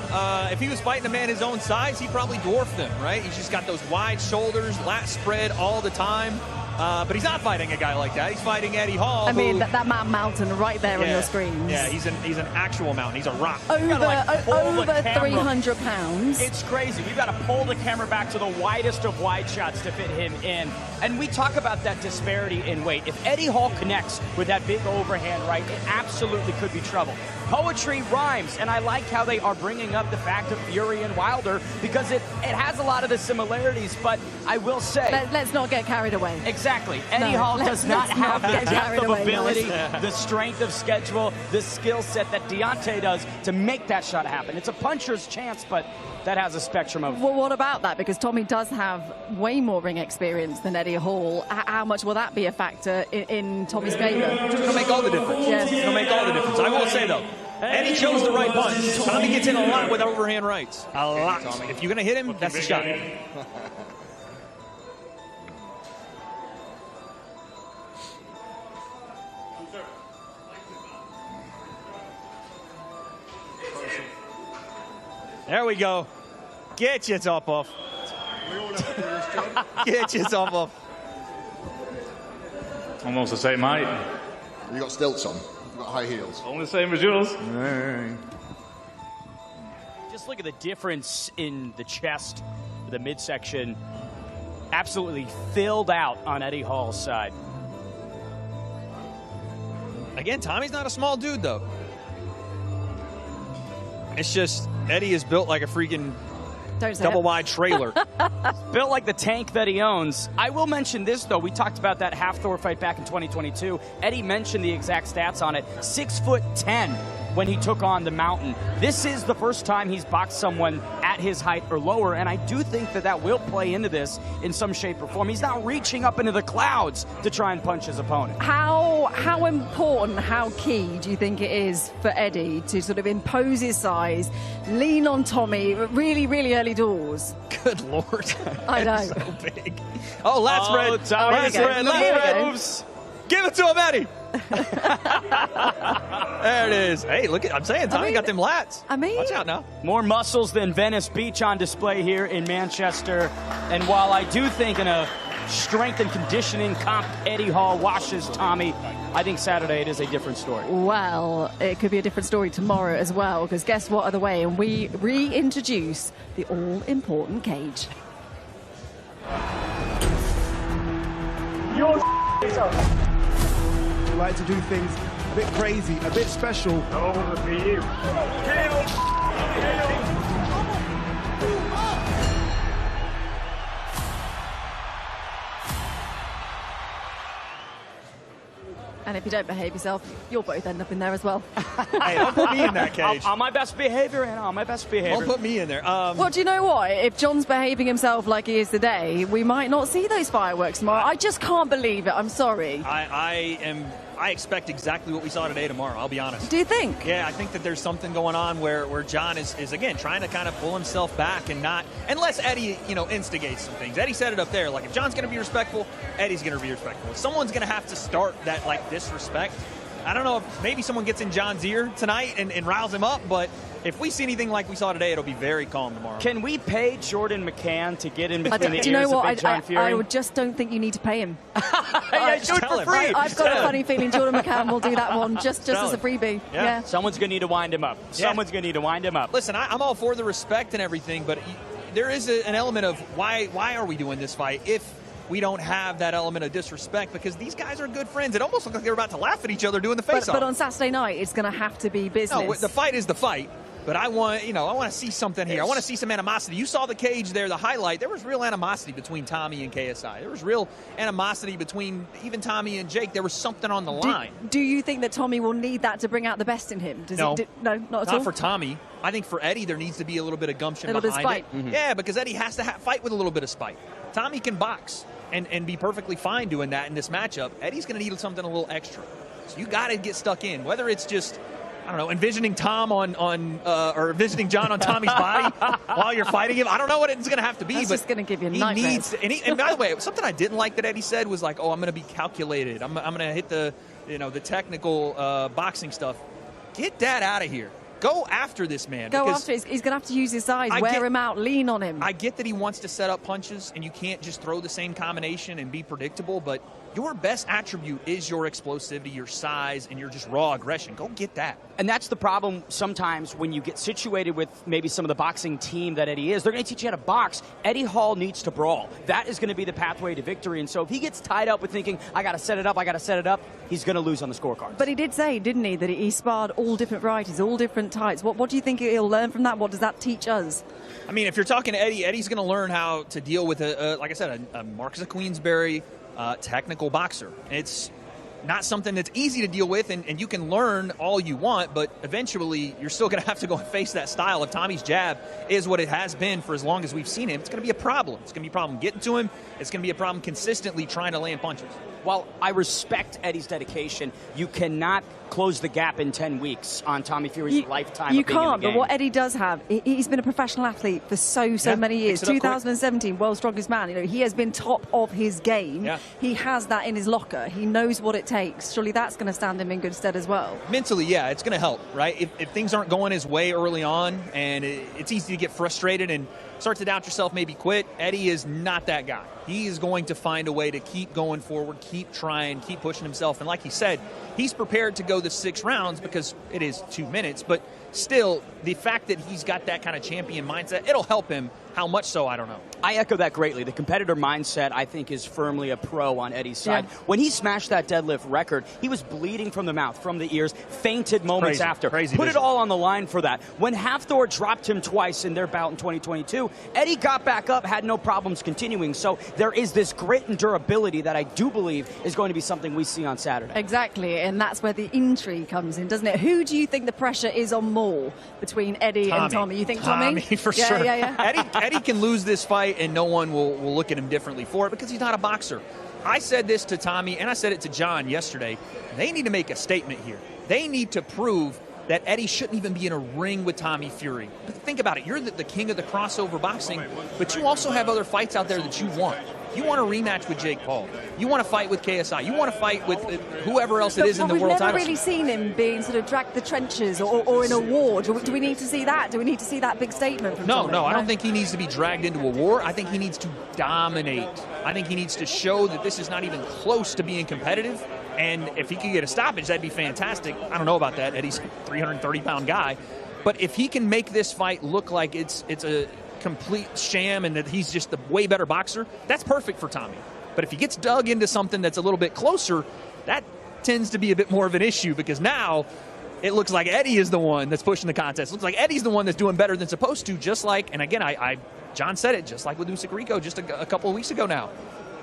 If he was fighting a man his own size, he probably dwarfed him, right? He's just got those wide shoulders, lat spread all the time. But he's not fighting a guy like that. He's fighting Eddie Hall. I mean, that man mountain right there on your screens. Yeah, he's an actual mountain. He's a rock. Over 300 pounds. It's crazy. We've got to pull the camera back to the widest of wide shots to fit him in. And we talk about that disparity in weight. If Eddie Hall connects with that big overhand right, it absolutely could be trouble. Poetry rhymes, and I like how they are bringing up the fact of Fury and Wilder because it has a lot of the similarities, but I will say... Let's not get carried away. Exactly. Eddie Hall does not have the depth of ability, the strength of schedule, the skill set that Deontay does to make that shot happen. It's a puncher's chance, but that has a spectrum of... Well, what about that? Because Tommy does have way more ring experience than Eddie Hall. How much will that be a factor in Tommy's favour? It'll make all the difference. Yes. It'll make all the difference. I will say, though, Eddie chose the right punch. Tommy gets in a lot with overhand rights. A lot. If you're going to hit him, that's the shot. There we go. Get your top off. Get your top off. Almost the same height. You got stilts on. You got high heels. Only the same as yours. Just look at the difference in the chest, the midsection. Absolutely filled out on Eddie Hall's side. Again, Tommy's not a small dude, though. It's just Eddie is built like a freaking double-wide trailer. Built like the tank that he owns. I will mention this, though. We talked about that half-Thor fight back in 2022. Eddie mentioned the exact stats on it. 6'10" when he took on the Mountain. This is the first time he's boxed someone at his height or lower, and I do think that will play into this in some shape or form. He's not reaching up into the clouds to try and punch his opponent. How important, how key do you think it is for Eddie to sort of impose his size, lean on Tommy really, really early doors? Good Lord. I know. So big. Oh, last red. Tommy, Last red. Last red moves. Give it to him, Eddie. There it is. Hey, look at, I'm saying, Tommy got them lats. Watch out now. More muscles than Venice Beach on display here in Manchester. And while I do think in a strength and conditioning comp, Eddie Hall washes Tommy, I think Saturday it is a different story. Well, it could be a different story tomorrow as well, because guess what other way? And we reintroduce the all-important cage. We like to do things a bit crazy, a bit special. Over for you. And if you don't behave yourself, you'll both end up in there as well. Hey, don't put me in that cage. On my best behavior, and on my best behavior. Don't put me in there. Well, do you know what? If John's behaving himself like he is today, we might not see those fireworks tomorrow. I just can't believe it. I'm sorry. I expect exactly what we saw today tomorrow, I'll be honest. Do you think? Yeah, I think that there's something going on where John is again, trying to kind of pull himself back and not, unless Eddie, instigates some things. Eddie said it up there, like, if John's going to be respectful, Eddie's going to be respectful. If someone's going to have to start that, like, disrespect, I don't know if maybe someone gets in John's ear tonight and riles him up, but if we see anything like we saw today, it'll be very calm tomorrow. Can we pay Jordan McCann to get in between the ears do you know what? of Big John Fury? I just don't think you need to pay him. Yeah, do it for free. I've got a funny feeling Jordan McCann will do that one just as a freebie. Yeah. Someone's going to need to wind him up. Someone's going to need to wind him up. Listen, I'm all for the respect and everything, but there is an element of why are we doing this fight if we don't have that element of disrespect, because these guys are good friends. It almost looked like they were about to laugh at each other doing the face-off. But on Saturday night, it's going to have to be business. No, the fight is the fight. But I want to see something here. I want to see some animosity. You saw the cage there, the highlight. There was real animosity between Tommy and KSI. There was real animosity between even Tommy and Jake. There was something on the line. Do you think that Tommy will need that to bring out the best in him? No, not at all. Not for Tommy. I think for Eddie, there needs to be a little bit of gumption behind it. Spite. Mm-hmm. Yeah, because Eddie has to fight with a little bit of spite. Tommy can box and be perfectly fine doing that in this matchup. Eddie's going to need something a little extra. So you got to get stuck in, whether it's just, I don't know, envisioning Tom or envisioning John on Tommy's body while you're fighting him. I don't know what it's going to have to be. That's but just going to give you nightmares. And by the way, something I didn't like that Eddie said was like, "Oh, I'm going to be calculated. I'm going to hit the technical boxing stuff." Get that out of here. Go after this man. Go after. He's going to have to use his size, wear him out, lean on him. I get that he wants to set up punches, and you can't just throw the same combination and be predictable, but your best attribute is your explosivity, your size, and your just raw aggression. Go get that. And that's the problem sometimes when you get situated with maybe some of the boxing team that Eddie is. They're going to teach you how to box. Eddie Hall needs to brawl. That is going to be the pathway to victory. And so if he gets tied up with thinking, I got to set it up, he's going to lose on the scorecard. But he did say, didn't he, that he sparred all different varieties, all different types. What do you think he'll learn from that? What does that teach us? I mean, if you're talking to Eddie, Eddie's going to learn how to deal with, like I said, a Marcus of Queensberry technical boxer. It's not something that's easy to deal with, and you can learn all you want, but eventually you're still going to have to go and face that style. If Tommy's jab is what it has been for as long as we've seen him, it's going to be a problem. It's going to be a problem getting to him. It's going to be a problem consistently trying to land punches. While I respect Eddie's dedication, you cannot close the gap in 10 weeks on Tommy Fury's lifetime You of being in the can't, game. but what Eddie does have, he's been a professional athlete for so many years. 2017, World's Strongest Man. You know, he has been top of his game. Yeah. He has that in his locker. He knows what it takes. Surely that's going to stand him in good stead as well. Mentally, yeah, it's going to help, right? If things aren't going his way early on, and it's easy to get frustrated and start to doubt yourself, maybe quit, Eddie is not that guy. He is going to find a way to keep going forward, keep trying, keep pushing himself. And like he said, he's prepared to go the 6 rounds because it is 2 minutes. But still, the fact that he's got that kind of champion mindset, it'll help him. How much so, I don't know. I echo that greatly. The competitor mindset, I think, is firmly a pro on Eddie's side. Yeah. When he smashed that deadlift record, he was bleeding from the mouth, from the ears, fainted moments after. Crazy Put vision. it all on the line for that. When Hafthor dropped him twice in their bout in 2022, Eddie got back up, had no problems continuing. So there is this grit and durability that I do believe is going to be something we see on Saturday. Exactly, and that's where the intrigue comes in, doesn't it? Who do you think the pressure is on more between Eddie and Tommy? You think Tommy? For yeah, sure. Yeah. Eddie can lose this fight and no one will look at him differently for it because he's not a boxer. I said this to Tommy and I said it to John yesterday. They need to make a statement here. They need to prove that Eddie shouldn't even be in a ring with Tommy Fury. But think about it. You're the king of the crossover boxing, but you also have other fights out there that you want. You want a rematch with Jake Paul. You want to fight with KSI. You want to fight with whoever else it is in the world title. We've never really seen him being sort of dragged the trenches or in a war. Do we need to see that? Do we need to see that big statement from Tommy? No, I don't think he needs to be dragged into a war. I think he needs to dominate. I think he needs to show that this is not even close to being competitive. And if he could get a stoppage, that'd be fantastic. I don't know about that. Eddie's a 330-pound guy. But if he can make this fight look like it's a complete sham and that he's just a way better boxer, that's perfect for Tommy. But if he gets dug into something that's a little bit closer, that tends to be a bit more of an issue because now it looks like Eddie is the one that's pushing the contest. It looks like Eddie's the one that's doing better than supposed to, just like, and again, John said it, just like with Usyk Rico just a couple of weeks ago now.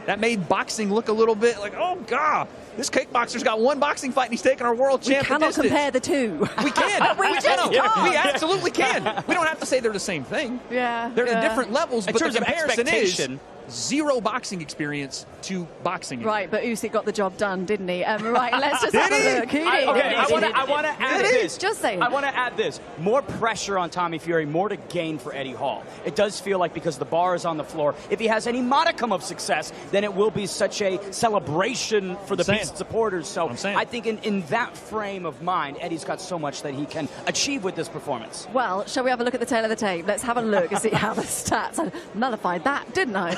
That made boxing look a little bit like, oh, God, this kickboxer's got one boxing fight and he's taking our world champ. We cannot compare the two. We can. We just can't. We absolutely can. We don't have to say they're the same thing. Yeah. They're the different levels, In but terms the of comparison expectation, is zero boxing experience to boxing. Right, but Usyk got the job done, didn't he? Right, let's just Did have he? a look. Who did? I want to add this. Just saying. I want to add this. More pressure on Tommy Fury, more to gain for Eddie Hall. It does feel like because the bar is on the floor, if he has any modicum of success, then it will be such a celebration for the Beast supporters. So I think in that frame of mind, Eddie's got so much that he can achieve with this performance. Well, shall we have a look at the tail of the tape? Let's have a look and see how the stats. I nullified that, didn't I?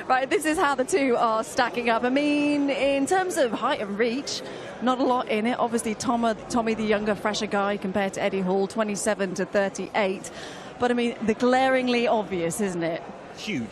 Right, this is how the two are stacking up. I mean, in terms of height and reach, not a lot in it. Obviously, Tommy, the younger, fresher guy compared to Eddie Hall, 27 to 38. But I mean, the glaringly obvious, isn't it? Huge.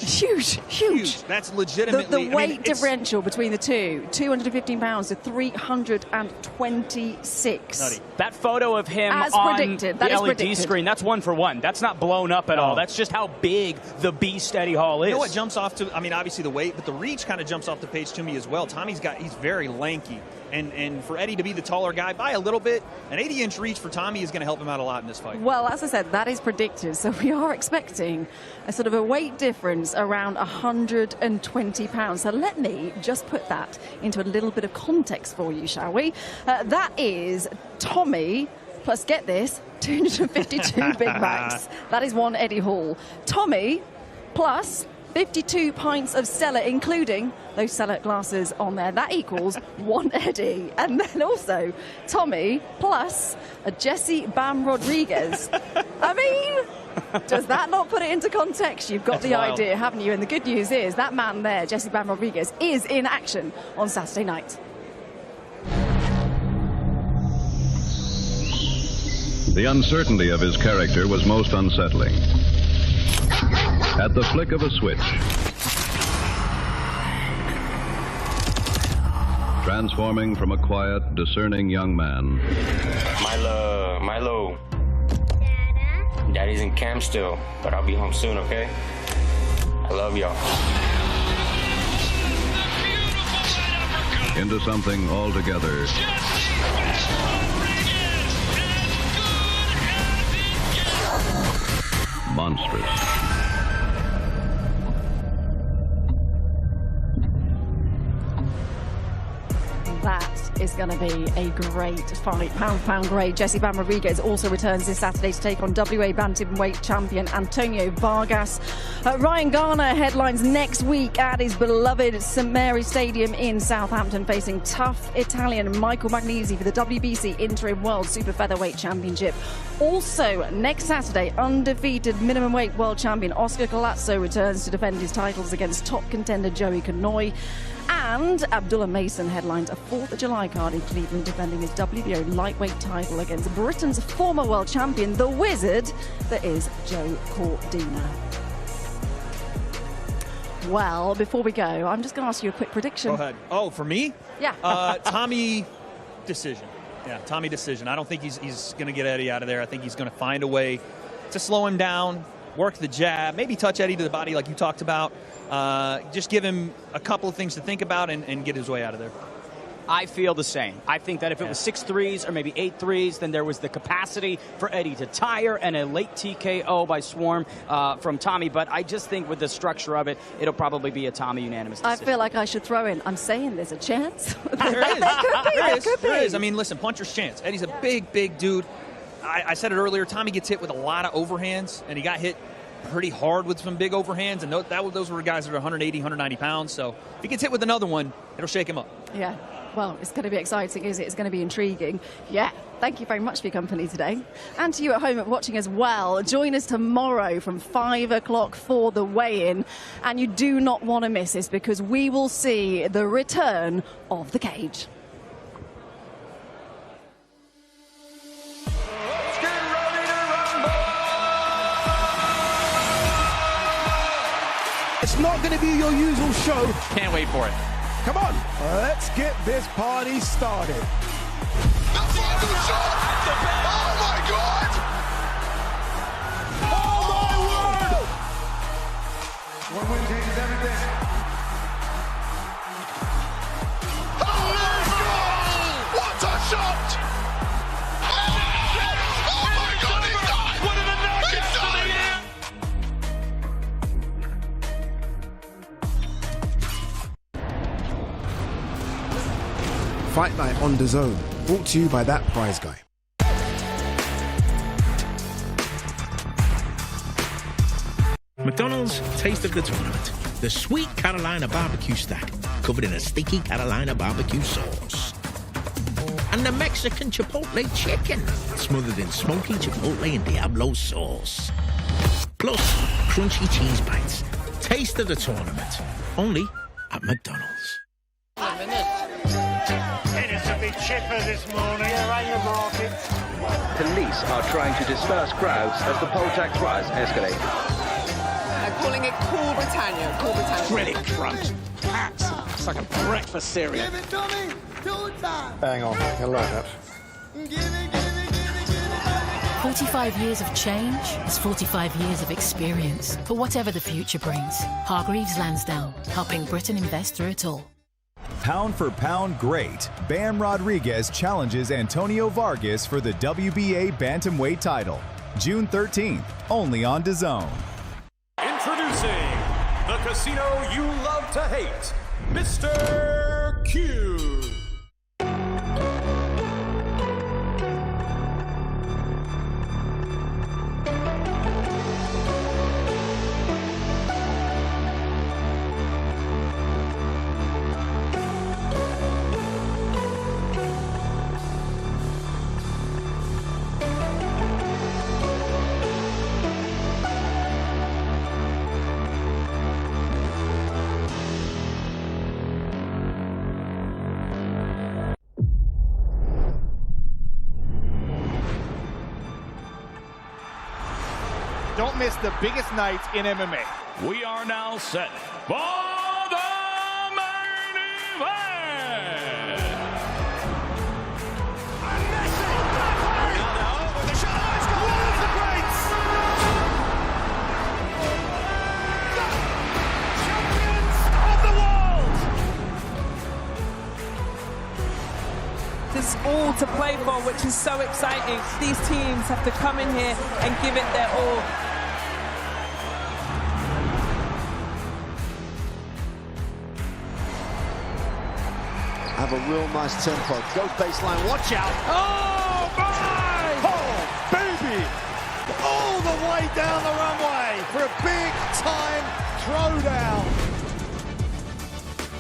That's legitimately the weight differential between the two, 215 pounds to 326. Nutty. That photo of him As on predicted. the That is LED predicted. screen, that's 1 for 1. That's not blown up at all. That's just how big the beast Eddie Hall is. You know what jumps off to, I mean, obviously the weight, but the reach kind of jumps off the page to me as well. He's very lanky. And for Eddie to be the taller guy by a little bit, an 80-inch reach for Tommy is going to help him out a lot in this fight. Well, as I said, that is predicted. So we are expecting a sort of a weight difference around 120 pounds. So let me just put that into a little bit of context for you, shall we? That is Tommy, plus get this, 252 Big Macs. That is one Eddie Hall. Tommy, plus 52 pints of Stella, including those Stella glasses on there. That equals 1 Eddie. And then also Tommy plus a Jesse Bam Rodriguez. I mean, does that not put it into context? You've got the idea, haven't you? And the good news is that man there, Jesse Bam Rodriguez, is in action on Saturday night. The uncertainty of his character was most unsettling. At the flick of a switch, transforming from a quiet, discerning young man. Milo. Daddy's in camp still, but I'll be home soon, okay? I love y'all. Into something altogether monstrous. That is going to be a great fight. Pound for pound great. Jesse Bam Rodriguez also returns this Saturday to take on WA bantamweight champion Antonio Vargas. Ryan Garner headlines next week at his beloved St Mary's Stadium in Southampton, facing tough Italian Michael Magnesi for the WBC Interim World Super Featherweight Championship. Also, next Saturday, undefeated minimum weight world champion Oscar Collazo returns to defend his titles against top contender Joey Canoy. And Abdullah Mason headlines a 4th of July card in Cleveland, defending his WBO lightweight title against Britain's former world champion, the wizard that is Joe Cordina. Well, before we go, I'm just going to ask you a quick prediction. Go ahead. Oh, for me? Yeah. Tommy decision. Yeah, Tommy decision. I don't think he's going to get Eddie out of there. I think he's going to find a way to slow him down, work the jab, maybe touch Eddie to the body like you talked about. Just give him a couple of things to think about and get his way out of there. I feel the same. I think that if it was 6 threes or maybe 8 threes, then there was the capacity for Eddie to tire and a late TKO by Swarm from Tommy. But I just think with the structure of it, it'll probably be a Tommy unanimous decision. I feel like I should throw in, I'm saying there's a chance. There is. I mean, listen, puncher's chance. Eddie's a big dude. I said it earlier, Tommy gets hit with a lot of overhands, and he got hit pretty hard with some big overhands, and those were guys that are 180, 190 pounds. So if he gets hit with another one, it'll shake him up. Yeah. Well, it's going to be exciting, isn't it? It's going to be intriguing. Yeah. Thank you very much for your company today. And to you at home watching as well. Join us tomorrow from 5 o'clock for the weigh-in. And you do not want to miss this, because we will see the return of the cage. It's not going to be your usual show. Can't wait for it. Come on, let's get this party started. The final shot! Oh my God! Oh my word! One win changes everything. Oh my God! What a shot! Oh my God, he's done! One of the knockouts of the year! Fight Night on DAZN, brought to you by that prize guy. McDonald's Taste of the Tournament. The sweet Carolina barbecue stack, covered in a sticky Carolina barbecue sauce. And the Mexican Chipotle chicken, smothered in smoky Chipotle and Diablo sauce. Plus, crunchy cheese bites. Taste of the Tournament. Only at McDonald's. It's a bit chipper this morning. Market. Police are trying to disperse crowds as the poll tax rise escalates. They're calling it Cool Britannia. Cool Britannia. Credit crunch. Hats. It's like a breakfast cereal. Give it to me. 2 times. Hang on, I like that. 45 years of change is 45 years of experience for whatever the future brings. Hargreaves Lansdowne, helping Britain invest through it all. Pound for pound great, Bam Rodriguez challenges Antonio Vargas for the WBA bantamweight title. June 13th, only on DAZN. Introducing the casino you love to hate, Mr. Q. don't miss the biggest night in MMA. We are now set for the main event. Ronaldo with the shot. Let's go. One of the greats. Champions of the world. There's all to play for, which is so exciting. These teams have to come in here and give it their all. Have a real nice tempo. Go baseline, watch out. Oh, my! Oh, baby! All the way down the runway for a big-time throwdown.